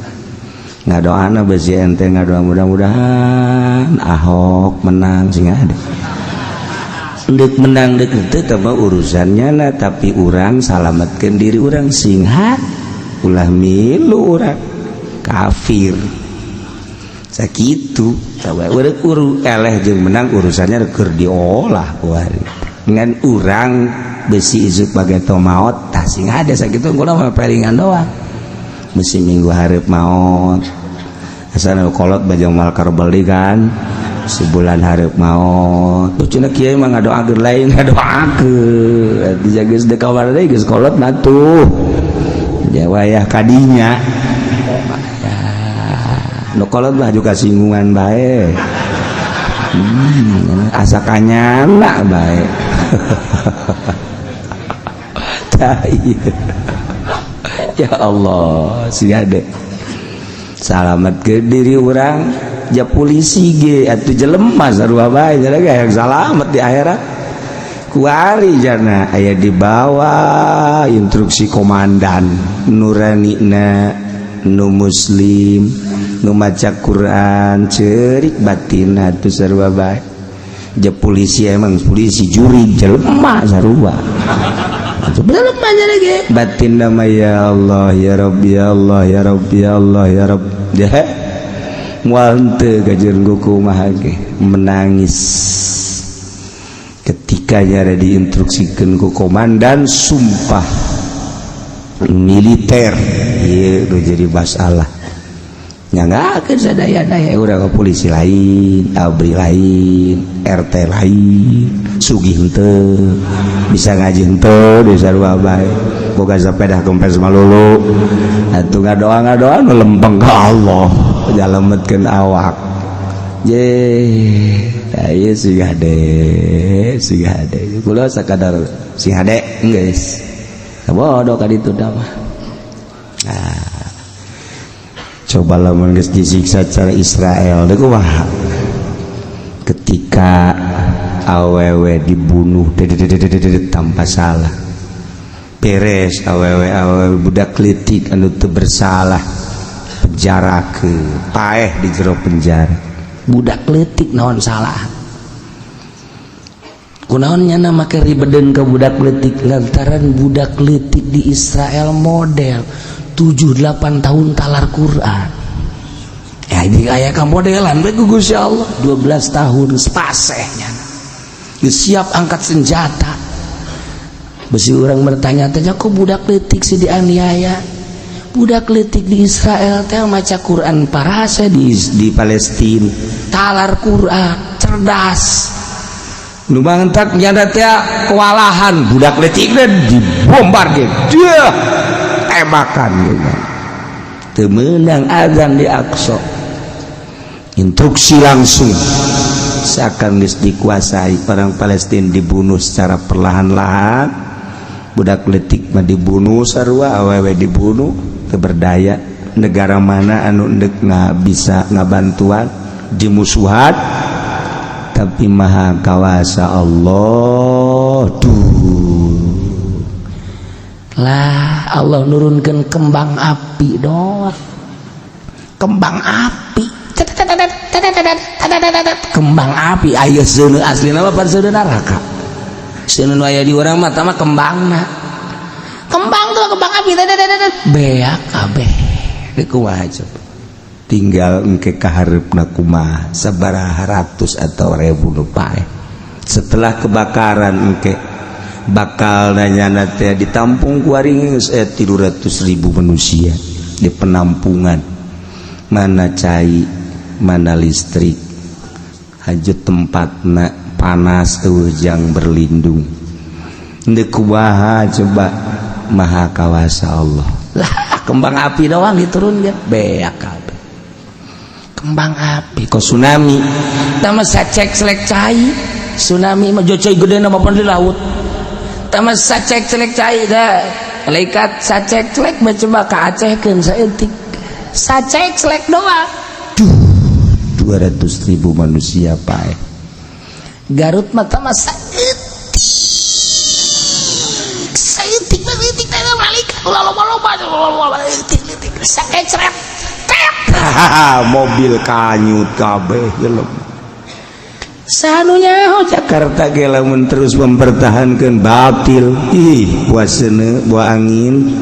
A: ngadoana besi ente ngadoa mudah-mudahan Ahok menang sing hade dek menang dek itu tambah urusannya lah tapi orang salamatkan diri orang singhat ulah milu orang kafir sakitu tawa urang eleh jeung menang urusannya keur diolah kuari ngan urang besi izuk bage tomaot tah sing ada sakitu kula mah pelingan doang besi minggu hareup maot asana kolot bajang mal karbali kan sebulan hareup maot bucuna kieu mah ngadoakeun lain ngadoakeun dijaga geus dek kamar deui geus kolot atuh jawayah kadinya nu kolot mah juga singgungan bae asa kanyana bae ya Allah sigade salamet ke diri urang ja polisi ge atuh jelema sarua bae jadi hayang salamet di akhirat kuari jana aya di bawah instruksi komandan nuranina nu muslim nu maca Quran cerik batin atuh sarua bae je polisi emang polisi juri jelema sarua atuh jelema lagi batin nama ya Allah ya Rabbi ya Allah ya Rabbi ya Allah ya Rabb deh moal teu kajeun kumaha ge menangis ketika nyara diinstruksikan ku komandan sumpah militer ieu jadi masalah nyanggakeun sadaya-daya urang polisi lain abri lain RT lain sugih henteu bisa ngaji henteu di sarua bae boga sepeda kempes malulu atuh ngadoa nu lempeng ka Allah jalemetkeun awak je aya si hade kula sakadar si hade geus sabodo ka ditu da mah coba lamun geus disiksa cara Israel deuk kumaha ketika awewe dibunuh tanpa salah beres awewe budak leutik anu teu bersalah penjarakeun paeh di jero penjara budak leutik naon salah kunaon nyana make ribedeun ka budak leutik lantaran budak leutik di Israel model 7-8 tahun talar Quran ya ini aya ka modelan bae ku Gusti Allah 12 tahun spaseh nyana geus siap angkat senjata besi urang bertanya tanya kok budak leutik si dianiaya budak leutik di Israel teh maca Quran parase di Palestina talar Quran cerdas nu mantak nyanda teh kewalahan budak leutik dibombardir dia tembakan teu meunang azan di Aqsa instruksi langsung seakan geus dikuasai orang Palestina dibunuh secara perlahan-lahan budak leutik mah dibunuh sarua awewe dibunuh teu berdaya negara mana anu endek bisa ngabantuan dimusuhan tapi maha kawasa Allah lah Allah nurunkan kembang api doang kembang api kembang api aya seuneu aslina mah pan seuneu neraka seuneu aya di urang mah tama kembangna kembang tuh kembang api beak kabeh kumaha coba tinggal engke kahareupna kumaha sabaraha ratus atau ribu nu paeh setelah kebakaran engke bakal nanyana teh ditampung ku ari 300.000 manusia di penampungan mana cai mana listrik hajut tempatna panas tuh jang berlindung ndek kumaha coba maha kawasa Allah lah kembang api doang diturunkeun beak kabeh kembang api kok tsunami tama sacek selek cai tsunami mah jocoi gede na mapan di laut tama sacek selek cai da malaikat sacek selek mah coba ka acehkeun saeutik sacek selek doang 200.000 manusia paeh Garut mah tama saeutik teh malaikat ulah loba leutik sacek mobil kanyut kabeh gelem sanunya Jakarta ge lamun terus mempertahankan batil buat seuneu buat angin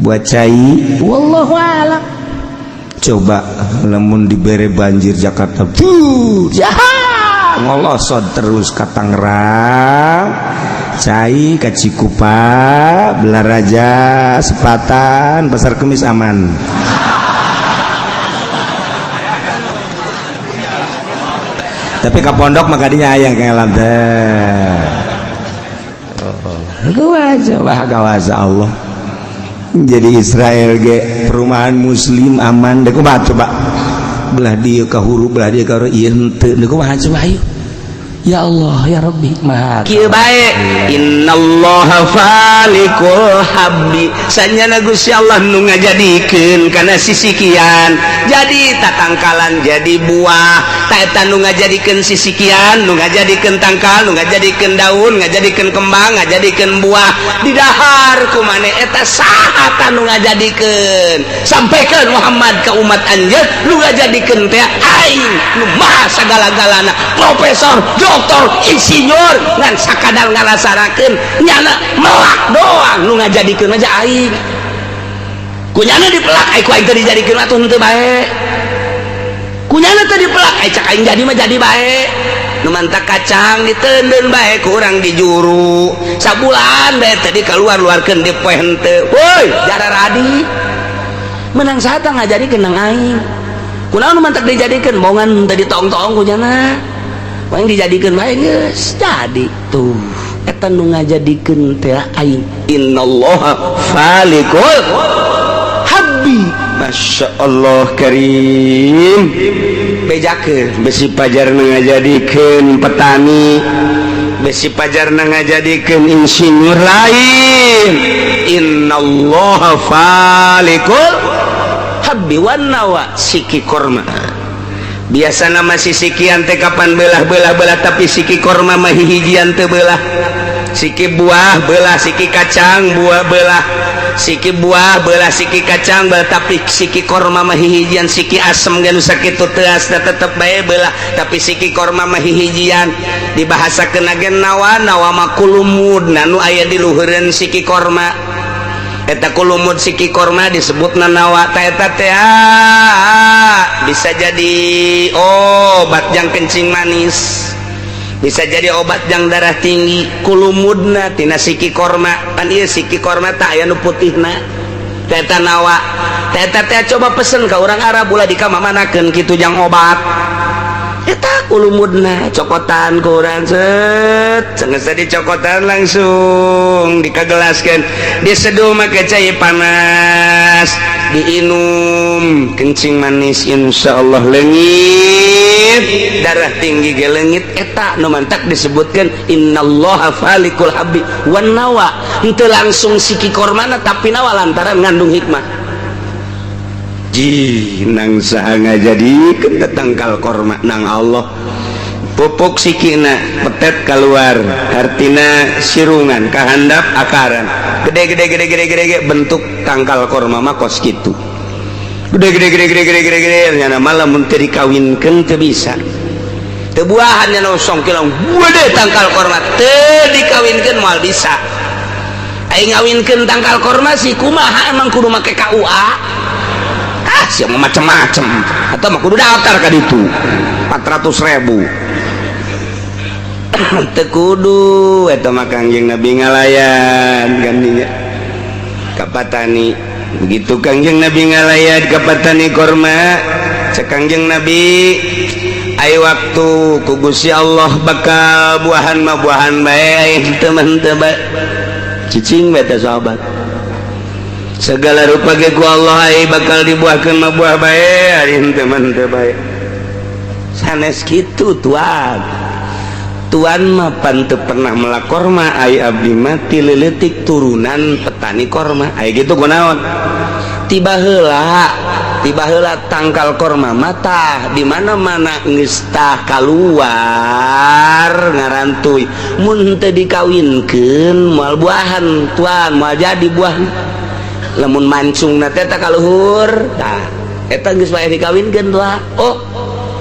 A: buat cai wallahu a'lam coba lamun dibere banjir Jakarta ngolosot terus ka Tangerang cai ka Cikupa Belaraja Sepatan Pasar Kemis aman tapi ke pondok maka dinya aya kayak teh aja lah kawasa Allah jadi Israel ge perumahan muslim aman deh kumaha coba belah dia ka huru belah dia ka ieu henteu deh kumaha coba ayo
C: ya Allah ya Rabbi maha
A: kieu bae innallaha falikul habbi sanyana Gusti Allah nu ngajadikeun kana sisikian jadi tatangkalan jadi buah ta eta nu ngajadikeun sisikian nu ngajadikeun tangkal nu ngajadikeun daun ngajadikeun kembang ngajadikeun buah di dahar ku mane eta saha nu ngajadikeun sampaikan Muhammad ka umat anjeun nu ngajadikeun teh aing nu maha sagala-galana profesor doktor insinyur ngan sakadar ngalasarakeun nyana melak doang nu ngajadikeun aja aing kunyana dipelak ai ku aing teh dijadikeun atuh henteu bae kunyana teh dipelak ai cak aing jadi mah jadi bae nu manta kacang diteundeun bae ku urang di juru sabulan bae teh dikaluar-luarkeun di poe henteu woi jara radi menang sata ngajadikeun nang aing kunaon nu mantak dijadikeun moongan teh ditong-tong kunyana yang dijadikan baik geus jadi tuh eta nu ngajadikeun teh aing innallaha falikul habbi masya Allah karim bejakeun besi pajarna ngajadikeun petani besi pajarna ngajadikeun insinyur lain innallaha falikul habbi wan nawa siki korma biasa nama sisikian teh kapan belah tapi siki korma mah hijian teu belah siki buah belah siki kacang buah belah siki buah belah siki kacang belah tapi siki korma mah hijian siki asem geus sakitu teu asna tetep bae belah tapi siki korma mah hijian dibahasakeun agen nawa mah kulumud nu aya di luhureun siki korma eta kulumud siki korma disebutna nawa ta eta teh bisa jadi obat jang kencing manis bisa jadi obat jang darah tinggi kulumudna tina siki korma pan ieu siki korma tak aya nu putihna ta eta nawa ta eta teh coba pesen ka urang Arab ulah dikamamanakeun kitu jang obat eta kulumudna cokotan ku urang set geus dicokotan langsung dikagelaskeun diseduh make cai panas diinum kencing manis insyaallah leungit darah tinggi ge leungit eta nu mantak disebutkeun innallaha falikul habbi wan nawa henteu langsung siki kormana tapi nawa lantaran ngandung hikmah ji nang saha ngajadikeun tangkal korma nang Allah pupuk sikina petet keluar artina sirungan kahandap akaran gede bentuk tangkal korma mah kos kitu gede nyana malam mun teu dikawinkeun teu bisa teu buahan nyana song kilang gede tangkal korma teu dikawinkeun moal bisa aing ngawinkeun tangkal korma si kumaha emang kudu make KUA siap macam-macam atau mah kudu daftar ka ditu 400.000 teu kudu eta mah Kangjeng Nabi ngalayan gandinya ka patani begitu Kangjeng Nabi ngalayan ka patani korma cek Kangjeng Nabi ai waktu ku Gusti Allah bakal buahan mah buahan bae teman teu bae cicing bae teh sahabat segala rupa ge ku Allah ai bakal dibuahkeun mah buah bae ari henteu mah teu bae sanes kitu tuan mah pan teu pernah melak korma ai abdi mah ti leuletik turunan petani korma ai kitu kunaon tiba heula tangkal korma mata di mana-mana geus tah kaluar ngarantuy mun teu dikawinkeun moal buahan tuan moal jadi buah lamun mancung na teh kaluhur tah eta geus bae dikawinkeun tuh oh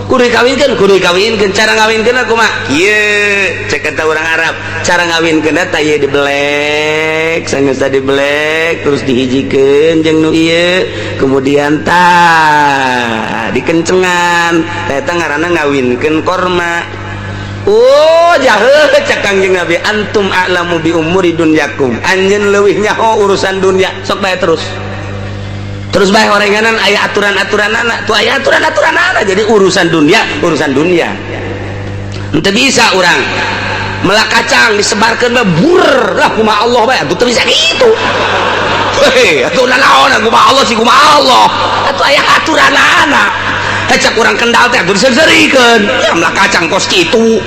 A: kudu dikawinkeun cara ngawinkeun kumaha kieu cek eta urang Arab cara ngawinkeun teh ieu dibelek sanggeus dibelek terus dihijikeun jeung nu ieu kemudian tah dikencengan tah eta ngaranna ngawinkeun korma. Oh jahil cek Kangjeng Nabi antum a'lamu bi umuri dunyakum anjeun leuwih nyaho urusan dunia sok bae terus bae horenganan aya aturan-aturanana tuh aya aturan-aturanana jadi urusan dunia henteu bisa urang melak kacang disebarkeun mah bur lah kumaha Allah bae atuh teu bisa kitu heh atuh naon kumaha Allah sih kumaha Allah atuh aya aturanana cak urang Kendal teh atuh diseri-serikeun malah kacang kos kitu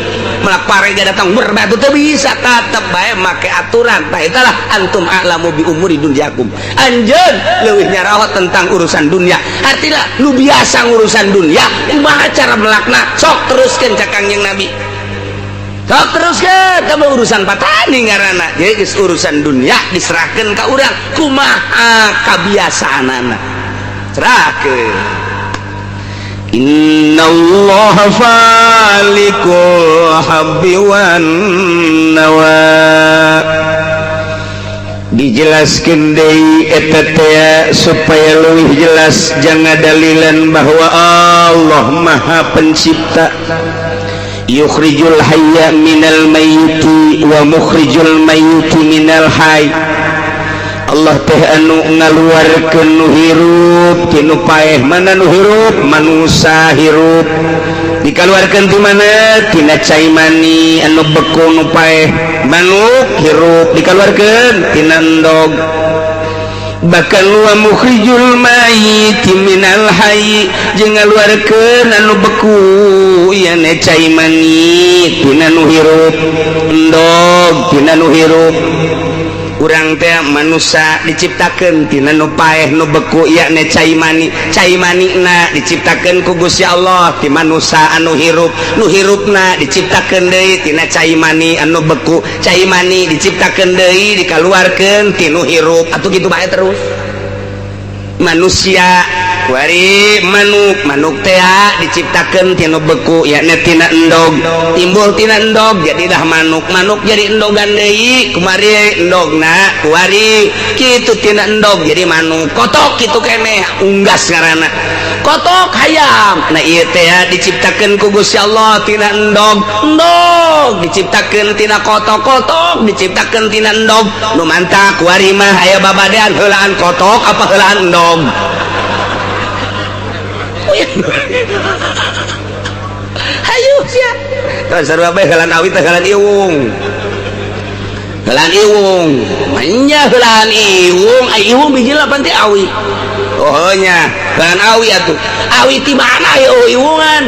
A: malah parega datang berbatu teu bisa tetep bae make aturan tah etalah antum a'lamu bi umuri dunyakum anjeun leuwih nyaraos tentang urusan dunia artinya lu biasa ngurusan dunia kumaha cara melakna sok teruskeun cak Kangjeng Nabi sok teruskeun ka urusan patani ngaranna jadi urusan dunia diserahkeun ka urang kumaha kabiasaanana serahkeun innallaha falikul habbi wan nawa dijelaskeun deui eta teh supaya leuwih jelas jangan dalilan bahwa Allah Maha Pencipta yukhrijul hayya minal mayyiti wa mukhrijul mayyiti minal hayy Allah teh anu ngaluarkeun nu hirup ti nu paeh mana nu hirup manusa hirup dikaluarkeun ti mana tina cai mani anu beku nu paeh manuk hirup dikaluarkeun tina endog bahkan wa mukhrijul mayyiti minal hayy jeung ngaluarkeun anu beku ieu ne cai mani tina nu hirup endog tina nu hirup urang teh manusia diciptakeun tina nu paeh nu beku yakni cai mani na diciptakeun ku Gusti Allah ti manusia anu hirup nu hirupna diciptakeun deui tina cai mani anu beku cai mani diciptakeun deui dikaluarkeun ti nu hirup atuh kitu bae terus manusia wari manuk teh diciptakeun tina beku yakni tina endog timbul tina endog jadi dah manuk jadi endogan deui kumari endogna kuari kitu tina endog jadi manuk kotok kitu keneh unggas ngaranna kotok hayam nah ieu teh diciptakeun ku Gusti Allah tina endog diciptakeun tina kotok diciptakeun tina endog nu mantap kuari mah aya babadean heulaan kotok apa heulaan endog hayu sia tah sarua bae helaan awi teh helaan iwung manya helaan iwung ai iwung biji lapan teh awi oh nya helaan awi atuh awi ti mana aya iwungan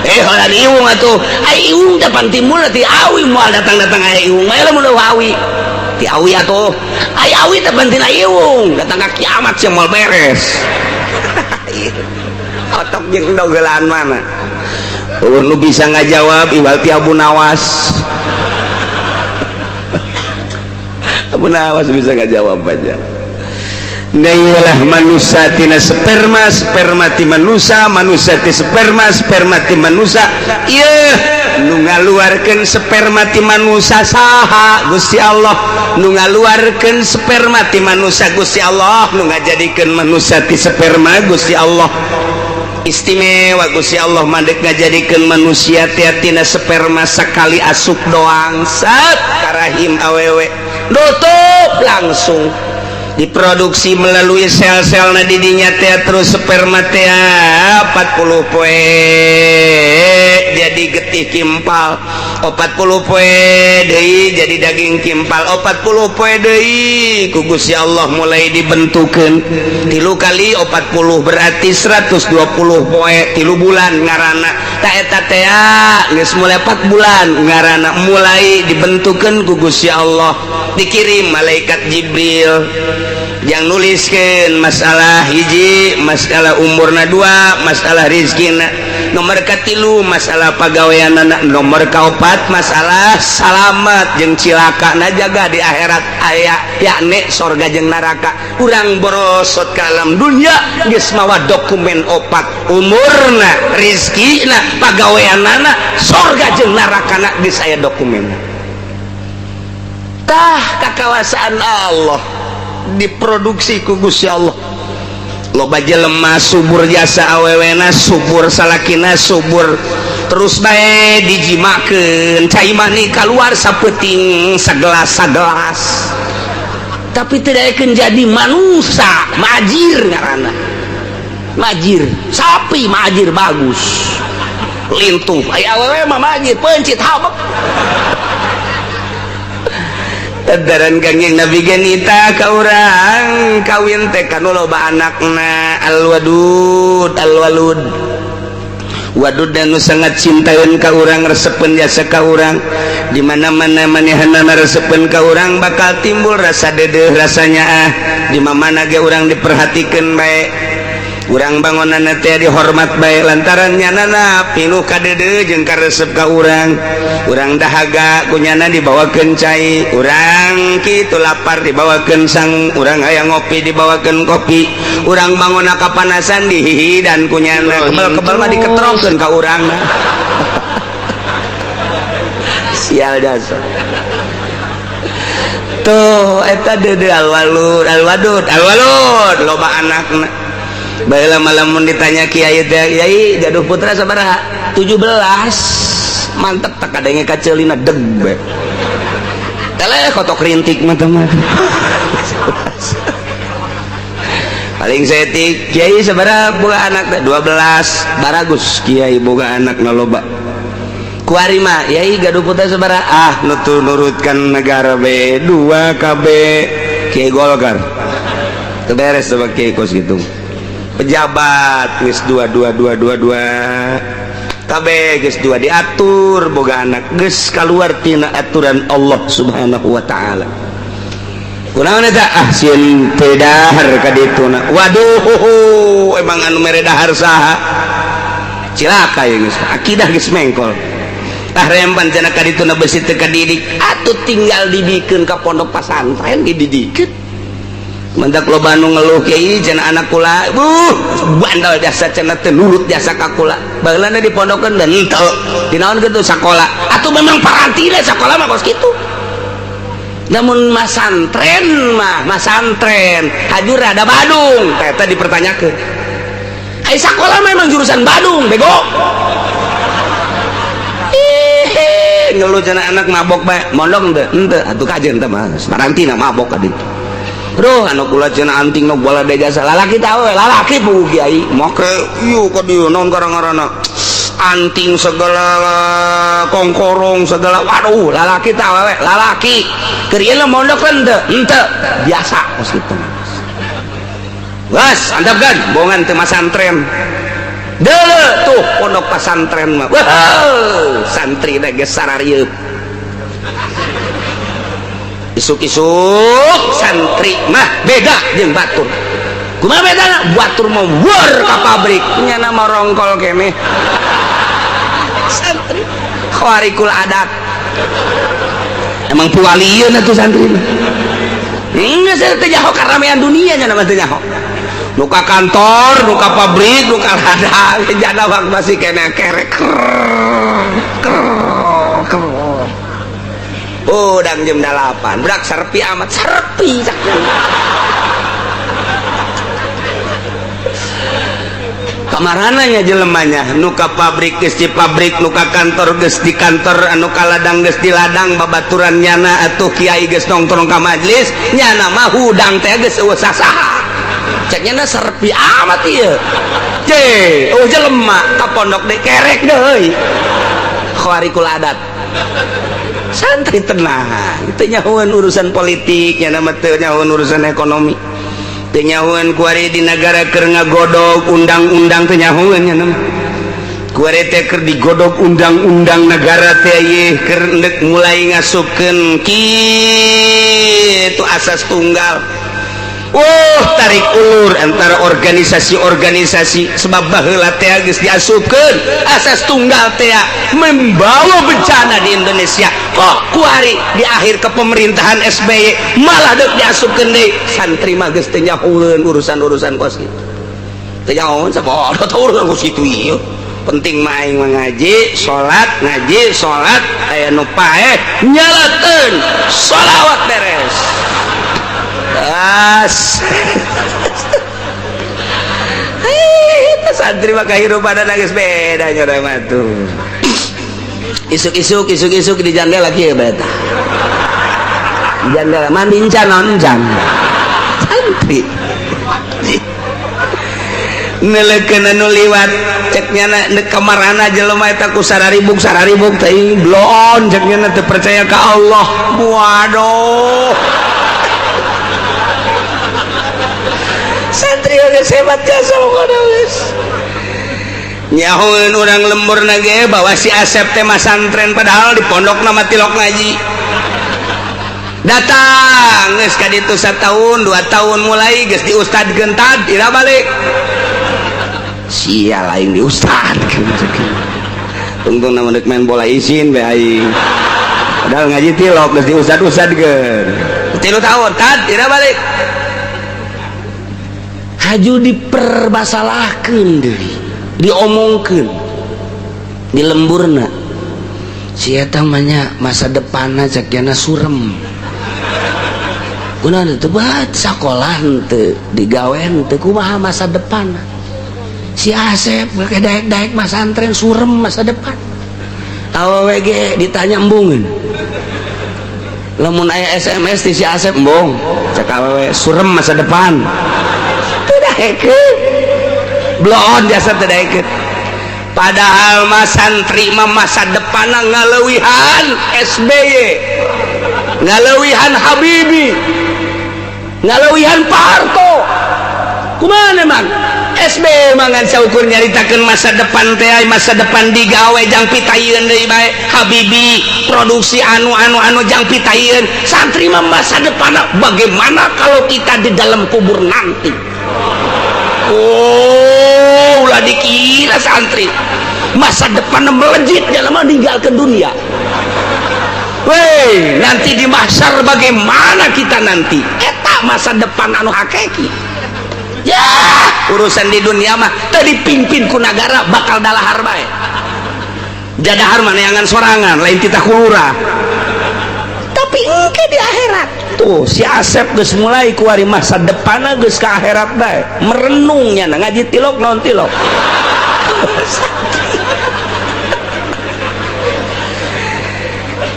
A: helaan iwung atuh ai iwung depan timbul ti awi moal datang aya iwung aya lamun awi ti awi atuh ai awi depan tina iwung datang ka kiamat sia moal beres otak jeung dogelan mana nu bisa ngajawab iwal ti Abu Nawas bisa ngajawab aja nailah manusia tina sperma ti manusia ti sperma ti manusia ieu nu ngaluarkeun sperma ti manusia saha Gusti Allah nu ngaluarkeun sperma ti manusia Gusti Allah nu ngajadikeun manusia ti sperma Gusti Allah istimewa Gusti Allah mandek ngajadikeun manusia tina sperma sakali asup doang sat karahim awewe nutup langsung diproduksi melalui sel-sel na didinya teh terus sperma teh 40 poe jadi getih kimpal 40 poe deui jadi daging kimpal 40 poe deui ku Gusti Allah mulai dibentukeun 3 kali 40 berarti 120 poe 3 bulan ngaranna ta eta teh geus mulai 4 bulan ngaranna mulai dibentukeun ku Gusti Allah dikirim malaikat Jibril yang nuliskeun masalah hiji masalah umurna 2 masalah rizkina nomor katilu masalah pagaweanana nomor kaopat masalah salamet jeung cilaka na jaga di akhirat aya yakni sorga jeung neraka urang borosot ka alam dunya geus mawa dokumen 4 umurna rizkina pagaweanana sorga jeung nerakana geus aya dokumenna tah kakawasaan Allah diproduksi ku Gusti Allah loba jelema subur jasa awewena subur salakina subur terus bae dijimakeun cai mani keluar sapeuting sagelas tapi tidak akan jadi manusia majir ngaranna majir sapi majir bagus lintuh aya awewe mah majir pencit habak lantaran kangjeng Nabi genita ka urang kawin teh kanu loba anakna al-wadud al-walud wadud dan sangat cintaeun ka urang resepen jasa ka urang di mana-mana manehanna resepen ka urang bakal timbul rasa deudeuh rasanya di mana ge urang diperhatikeun bae urang bangunanna teh dihormat bae lantaran nyanana pinuh ka deudeuh jeung ka resep ka urang dahaga kunyana dibawakeun cai urang kitu lapar dibawakeun sang urang aya ngopi dibawakeun kopi urang bangunna kapanasan dihihidan kunyana kebal-kebal mah diketrongkeun ka urangna sial dasar tuh eta deudeuh al-wadud loba anakna baheula malamun ditanya kiai teh kiai gaduh putra sabaraha 17 mantep tak kadenge kaceulina deg be teh kotok rintik mah teman paling setik kiai sabaraha boga anak teh 12 baragus kiai boga anakna loba kuari mah kiai gaduh putra sabaraha nurutkan negara be 2 KB kiai Golkar teu beres sama kiai kos gitu pejabat geus 2 kabeh geus 2 diatur boga anak geus kaluar tina aturan Allah Subhanahu wa taala kunaon eta sieun teu dahar ka dituna waduh emang anu mere dahar saha cilaka ya geus akidah geus mengkol tah rempan cenah ka dituna beusi teu kadidik atuh tinggal dibikeun ka pondok pasantren didikeun mantak loba anu ngeluh kiai cenah anak kula bandal jasa cenah teu nurut jasa ka kula baheulana dipondokeun dan henteu dinaon kitu sakola atuh memang parantina sakola mah kos kitu namun masantren hajur ada Badung eta dipertanyakeun ai sakola memang jurusan Badung bego ngeluh cenah anak mabok bae mondok henteu atuh kajeun teh mah parantina mabok ka ditu Bro, anak kula cenah anting nok bola de jasa lalaki tahu lalaki puguh kiai make ieu ka dieu naon garang-garana anting segala kongkorong segala waduh lalaki tahu we lalaki keur ieu mondok henteu biasa kos kitu was antapkeun bohongan teu masantren deuleu tuh pondok pasantren mah santri da geus sararieup isuk-isuk santri mah beda jeung batur kumaha bedana batur mah weur ka pabrik nya nama rongkol keneh santri khawarikul adat emang pualieun atuh santri geus teh nyaho karamean dunia nya nama teh nyaho nu ka kantor nu ka pabrik nu ka ladang jana wak masih keneh kerek udang jam 8 berak serpi amat serpi kamarananya jelemanya nuka pabrik geus di pabrik nuka kantor geus di kantor anu ka ladang geus di ladang babaturan nyana atuh kiai geus nongkrong ka majelis nyana mah hudang teh geus eueuh sasaha cek nyana serpi amat ieu jelema ka pondok de kerek deui khawarikul adat santri tenang itu nyahuan urusan politik ya nama teu nyahuan urusan ekonomi teu nyahuan kuari di negara keur ngagodog undang-undang teu nyahuan ya nama kuari teh keur digodog undang-undang negara teh ieu keur endek mulai ngasupkeun kitu asas tunggal tarik ulur antara organisasi-organisasi sebab baheula teh geus diasupkeun asas tunggal teh membawa bencana di Indonesia kok kuari di akhir kepemerintahan SBY malah deuk diasupkeun deui santri mah geus teu nyahoeun urusan-urusan kos kitu teu nyahoeun sabodo teh urusan kos kitu ieu penting mah aing ngaji salat aya nu paeh nyalakeun shalawat beres santri mah kahirupan geus beda nya mah tuh isuk-isuk di jandela kieu beta di jandela mandi encan naon encan santri neleukeun anu liwat cek nyana di kamarana jelema eta ku sararibuk teh bloon cek nyana teu percaya ka Allah. Waduh, santri geus hebat jasa pokona geus nyahoeun urang lemburna ge bawa si Asep teh masantren padahal di pondokna mah tilok ngaji. Datang geus ka ditu 1 tahun 2 tahun mulai geus diustadkeun tad ira balik. Sia lain diustadkeun tungtung na meundeuk main bola izin bae aing. Padahal ngaji tilok geus diustad-ustadkeun. 3 tahun tad ira balik. Haju dipermasalahkeun deui, diomongkeun di lemburna. Si eta mah nya masa depanna cek yana surem. Kunaon teu bae sakola teu digawen teu kumaha masa depan. Si Asep ge daek-daek masantren surem masa depan. Awewe ge ditanya embungeun. Lamun aya SMS ti si Asep embung, cek awewe surem masa depan. Teu daekeun. Bloon jasa teu daekeun. Padahal masantri mah masa depanna ngaleuwihan SBY. Ngaleuwihan Habibie. Ngaleuwihan Pak Harto. Kumaha mang SB mangan saukur nyaritakeun masa depan teh masa depan digawe jang pitayeun deui bae. Habibie produksi anu jang pitayeun. Santri mah masa depanna bagaimana kalau kita di dalam kubur nanti. Oh, ulah dikira santri masa depanna melejit jelema ninggalkeun dunia. Weh, nanti di mahsyar bagaimana kita nanti? Eta masa depan anu hakiki. Ya, urusan di dunia mah tadi dipimpin ku negara bakal dalahar bae. Jadahar mana yangan sorangan, lain titah kulura. Tapi engke di akhirat. Tuh, si Asep geus mulai ku ari masa depanna geus ka akhirat bae. Merenungnya ngaji tilok naon tilok.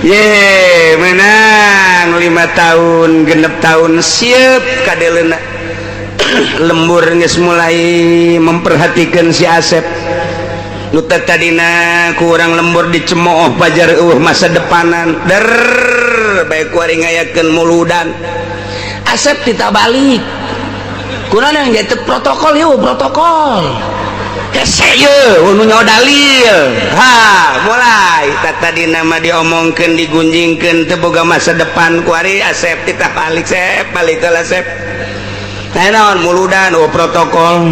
A: Ye, menang 5 tahun, genep tahun siap kadeleuna. Lembur geus mulai memperhatikan si Asep. Nu tadina ku urang lembur dicemooh pajar masa depanan. Der bae ku ari ngayakeun muludan. Asep ditabalik. Kunaon yang jadi protokol yeuh protokol. Kese yeuh nu nyaho dalil. Ha, mulai tadina mah diomongkeun digunjingkeun teu boga masa depan ku ari Asep ditabalik Sep balik ka Asep. Naon muludan oh protokol.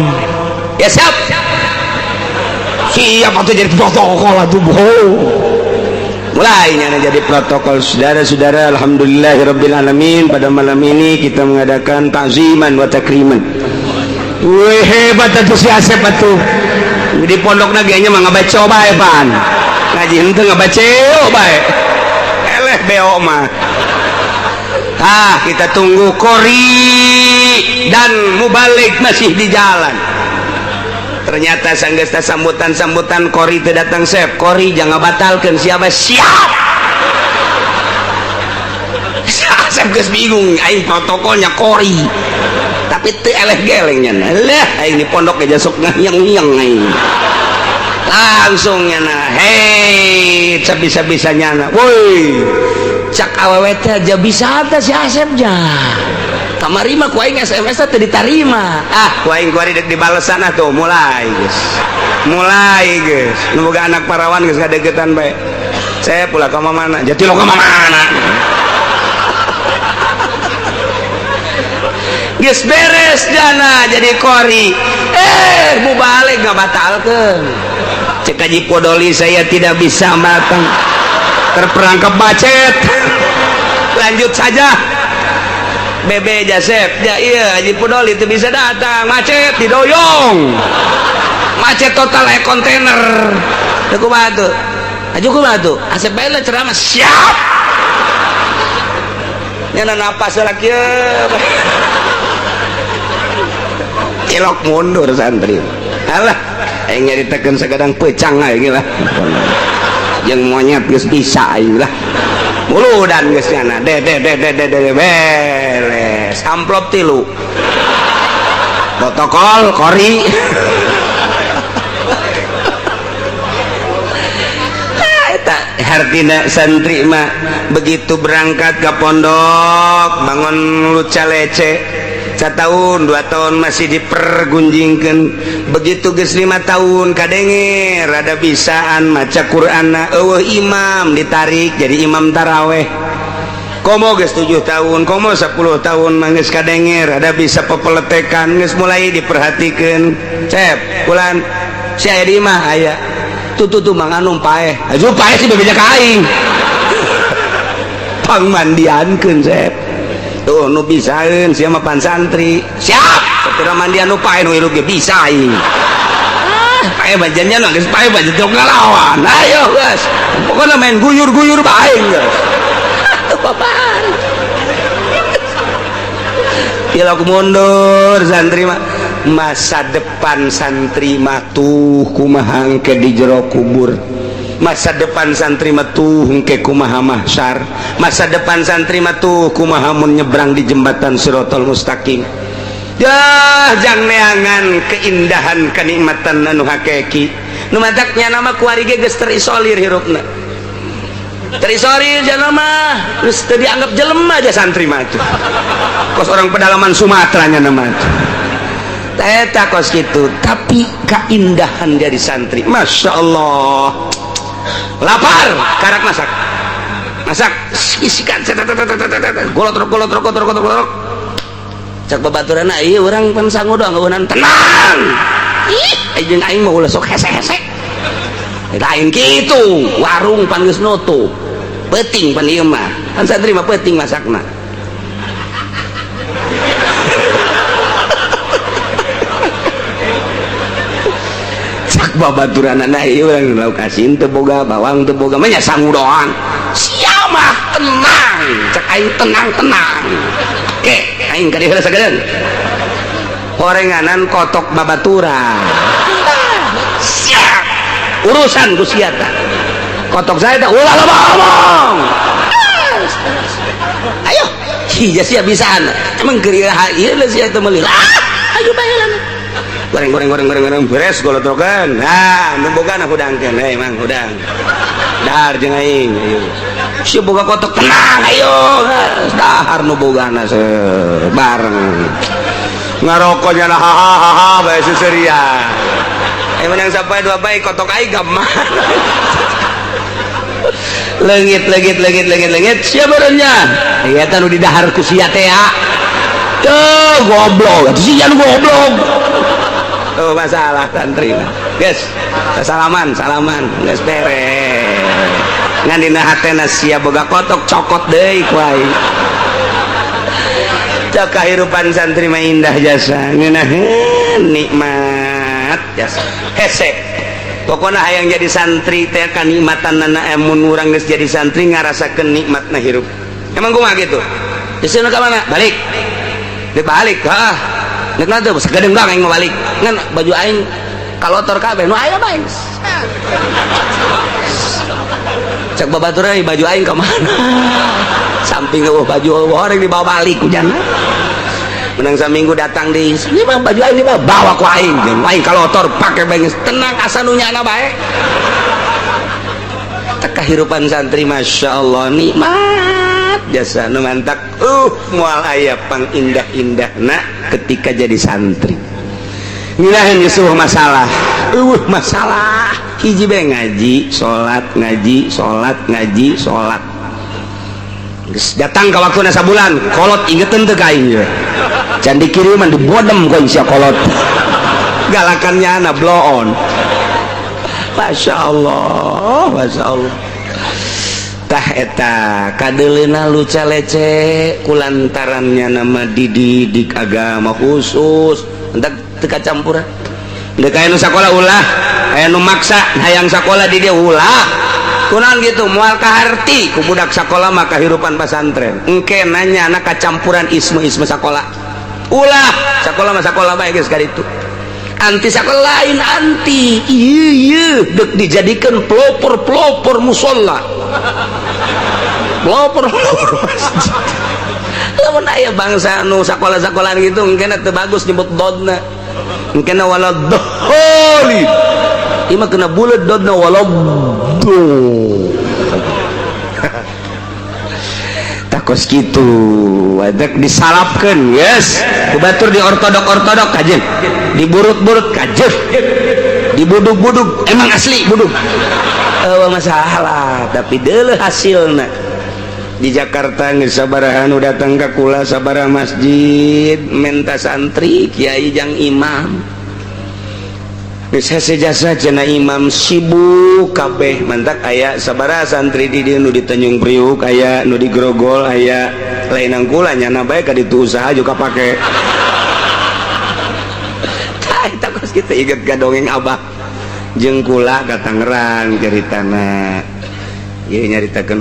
A: Ya siap. Siap atuh jadi protokol atuh boh. Mulai nyana jadi protokol. Saudara-saudara, alhamdulillahirabbil alamin, pada malam ini kita mengadakan takziman wa takriman. Wih, hebat atuh si Asep atuh. Di pondokna ge nya mah ngabaco bae pan. Ngaji henteu ngabaceo bae. Eleh beo mah. Kita tunggu Kori dan Mubalik masih di jalan. Ternyata sanggesta sambutan Kori teu datang Sep. Kori jangan batalkan siapa siap. Sep geus bingung aing protokolnya Kori. Tapi teu eleh gelengnya. Lah aing di pondok aja sok ngayang-ngayang aing. Langsung nyana. Hei, bisa-bisanya na. Woi. Cak awewe teh aja bisa teh si Asep ja. Kamari mah ku aing SMS teh ditarima. Ku aing ku ari deuk dibalesan atuh mulai geus. Mulai geus. Nu boga anak parawan geus kadegetan bae. Saya pula ka mana? Jati lo ka mana? Geus beres jana jadi Kori. Mubalik ngabatalkeun. Cek Haji Podoli saya tidak bisa matang. Terperangkap macet. Lanjut saja. Bebe Jasep ya iya Haji Podoli itu bisa datang macet didoyong macet total kontainer. Aku bantu Haji tuh Asep bae ceramah siap nyana napas lagi cilok mundur santri. Alah aing nyaritakeun sagadang pecang ae lah jeung monyet geus bisa aing lah muludan geus nya de beres amplop 3 protokol kori. Hartina santri mah begitu berangkat ke pondok bangun luca lece 1 tahun 2 tahun masih dipergunjingkan, begitu geus 5 tahun kadenge rada bisaan maca Qur'anna imam ditarik jadi imam taraweh. Komo geus 7 tahun, komo 10 tahun manggeus kadenge rada bisa pepeletekan, geus mulai diperhatikeun. Cep, ulan si aya di imah aya tuh mang anu paeh aju paeh sih bebeja kaing pangmandiankeun Sep tuh nu bisaeun sia mah pan santri siap satira mandian nu paeh nu hirup ge bisa aing paeh bajannya nu geus paeh bajan jog ngalawan ayo geus pokona main guyur-guyur bae geus papaan ilok mundur santri mah masa depan santri matuh kumaha ke di jero kubur, masa depan santri matuh ke kumaha mahsyar, masa depan santri matuh kumaha mun nyebrang di jembatan Siratal Mustaqim. Dah jang neangan keindahan kenikmatan anu hakiki nu madaknya nama kuari ge geus terisolir hirupna, terisolir jelema geus teu dianggap jelema aja santri mah tuh kos orang pedalaman Sumatera nya nama eta kos gitu, tapi keindahan jadi santri Masya Allah. Lapar karak masak isikan golot cak babaturan ieu urang pan sangu doang ngeunan tenang jeung aing mah ulah sok hese-hese lain kitu warung pan geus nutup peuting pan ieu mah pan santri mah peuting masakna. Babaturan anak ieu urang lauk asin teu boga bawang teu boga mah nya sangu doang sia mah tenang cek aing tenang ke aing ka dieu sagedeun horenganan kotok babaturan siap urusan ku sia tah kotok saya tah ulah loba ngomong ayo hija sia bisaan emang keur ieu sia teu meuli ayo baheula goreng beres golotrokan nah nu bogana hudangkeun mang hudang dahar jeung aing ayo si boga kotok tenang ayo dahar nu bogana bareng ngarokoknya nah hahaha bae seuseurian menang sampai 2 bae kotok aing gamar leungit sia beureunnya eta nu di dahar ku sia teh teu goblok atuh sia nu goblok. Oh masalah santri guys salaman guys beres ngan dina hatena sia boga kotok cokot deui ku aing cak kahirupan santri mah indah jasa ngeunaheun nikmat jasa hese pokona hayang jadi santri teh kanikmatanna mun urang geus jadi santri ngarasakeun nikmatna hirup emang kumaha gitu disana ka mana balik dibalik nek nanti segadeng bang aing balik ngan baju aing kalotor kabeh nu aya bae cek babaturan baju aing ka mana samping baju horeng dibawa balik hujan menang saminggu datang di sini bang baju aing bawa ku aing jeung aing kalotor pake bengis tenang asa nu nyana bae teh kahirupan santri Masya Allah nikmat jasa nu mantak moal aya pang indah-indahna ketika jadi santri ngilahin yusuh masalah masalah hiji bae ngaji salat geus datang ka waktuna sabulan kolot ingeteun teu ka aing can dikiriman dibodem ku sia kolot galakannya ana blow on Masya Allah tah eta kadeleuna luca lece kulantarannya nama dididik agama khusus entak teu kacampuran deuk aya nu sakola ulah aya nu maksa hayang sakola di dia ulah kunaon gitu moal kaharti ku budak sakola mah kahirupan pesantren engke nanya anak kacampuran isme sakola ulah sakola mah sakola bae geus ka ditu anti sakola lain anti ieu deuk dijadikeun pelopor musola pelopor masjid lawan aya bangsa nu sakola-sakolahan gitu engkena teu bagus nyebut dodna engkena waladhdallin ieu mah kena buleut dodna waladhdallin takos kitu wadak disalapkeun yes ku batur di ortodok kajen diburut-burut kajen dibuduk-buduk emang asli buduk masalah tapi deuleu hasilna di Jakarta geus sabaraha nu datang ka kula sabaraha masjid menta santri kiai jang imam geus hese jasa cenah imam sibuk kabeh mantak aya sabaraha santri di dieu nu di Tanjung Priuk aya nu di Grogol aya lainang kula nyana bae ka ditu usaha juga pake tah eta kos kitu inget ka dongeng abah jeung kula ka Tangerang ceritana ieu nyaritakeun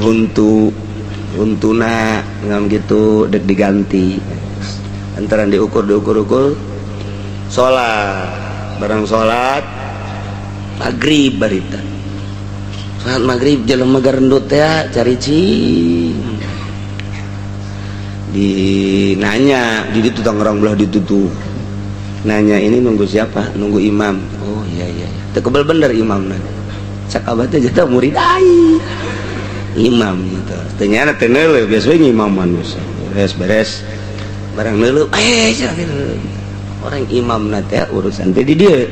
A: huntuna ngam gitu dek diganti antaran diukur sholat barang sholat maghrib barita sholat maghrib jelema garendut ya cari cing di nanya di ditu Tangerang belah ditutu nanya ini nunggu siapa nunggu imam oh iya teu kebal bener imam nanti cak abah teh jata murid ai imam gitu ternyata tenele biasa imaman beres barang neuleuh orang imam nate urusan teh di dia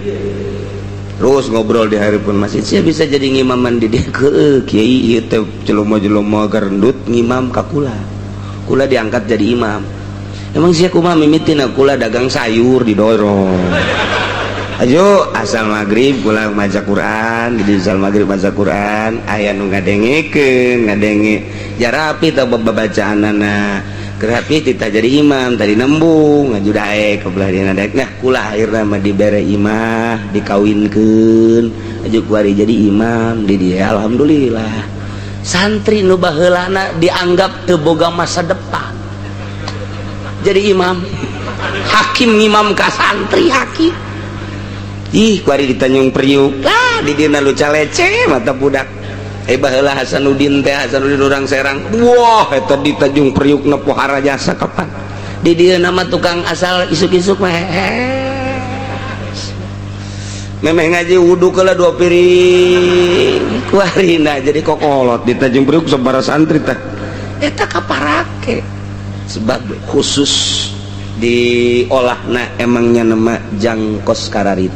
A: terus ngobrol di hareupeun masjid sia bisa jadi ngimaman di dia ke kiai ieu teh jelema-jelema garendut ngimam ka kula diangkat jadi imam emang sia kumaha mimitina kula dagang sayur didorong ayo asal maghrib kula maca Quran di asal maghrib maca Quran aya nu ngadengekeun ngadenge jarapi teh babacaanana kerapi tita jadi imam tadi nembung ngaju daek kebelah dina daek nah kula akhirna mah dibere imah dikawinkeun aju kuari jadi imam di dia alhamdulillah santri nu baheulana dianggap teu boga masa depan jadi imam hakim ngimam ka santri hakim ih kuari di Tanjung Priuk lah di dina lu calece mata budak baheula Hasanuddin urang Serang wah eta di Tanjung Priuk na pohara jasa kapan di dieu nama tukang asal isuk-isuk mah memeh ngaji wudu kala 2 piring kuarina jadi kokolot di Tanjung Priuk sabaraha santri teh eta kaparake sebab khusus diolahna emangnya nama jangkos kararit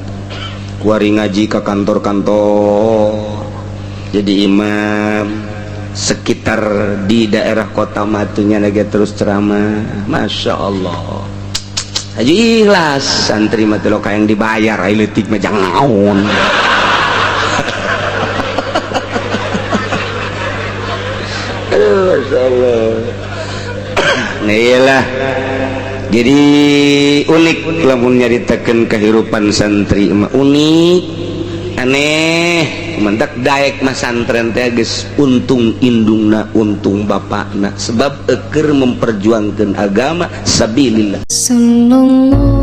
A: kuari ngaji ke kantor-kantor jadi imam sekitar di daerah kota Matunya lagi terus ceramah Masya Allah aja ikhlas santri mati loka yang dibayar ailetik mah jangan naon Masya Allah nah jadi unik lamun nyaritakeun kehidupan santri mah unik aneh mentak daek mah santren teh geus untung indungna untung bapakna sebab eukeur memperjuangkeun agama sabilillah
B: Sallallahu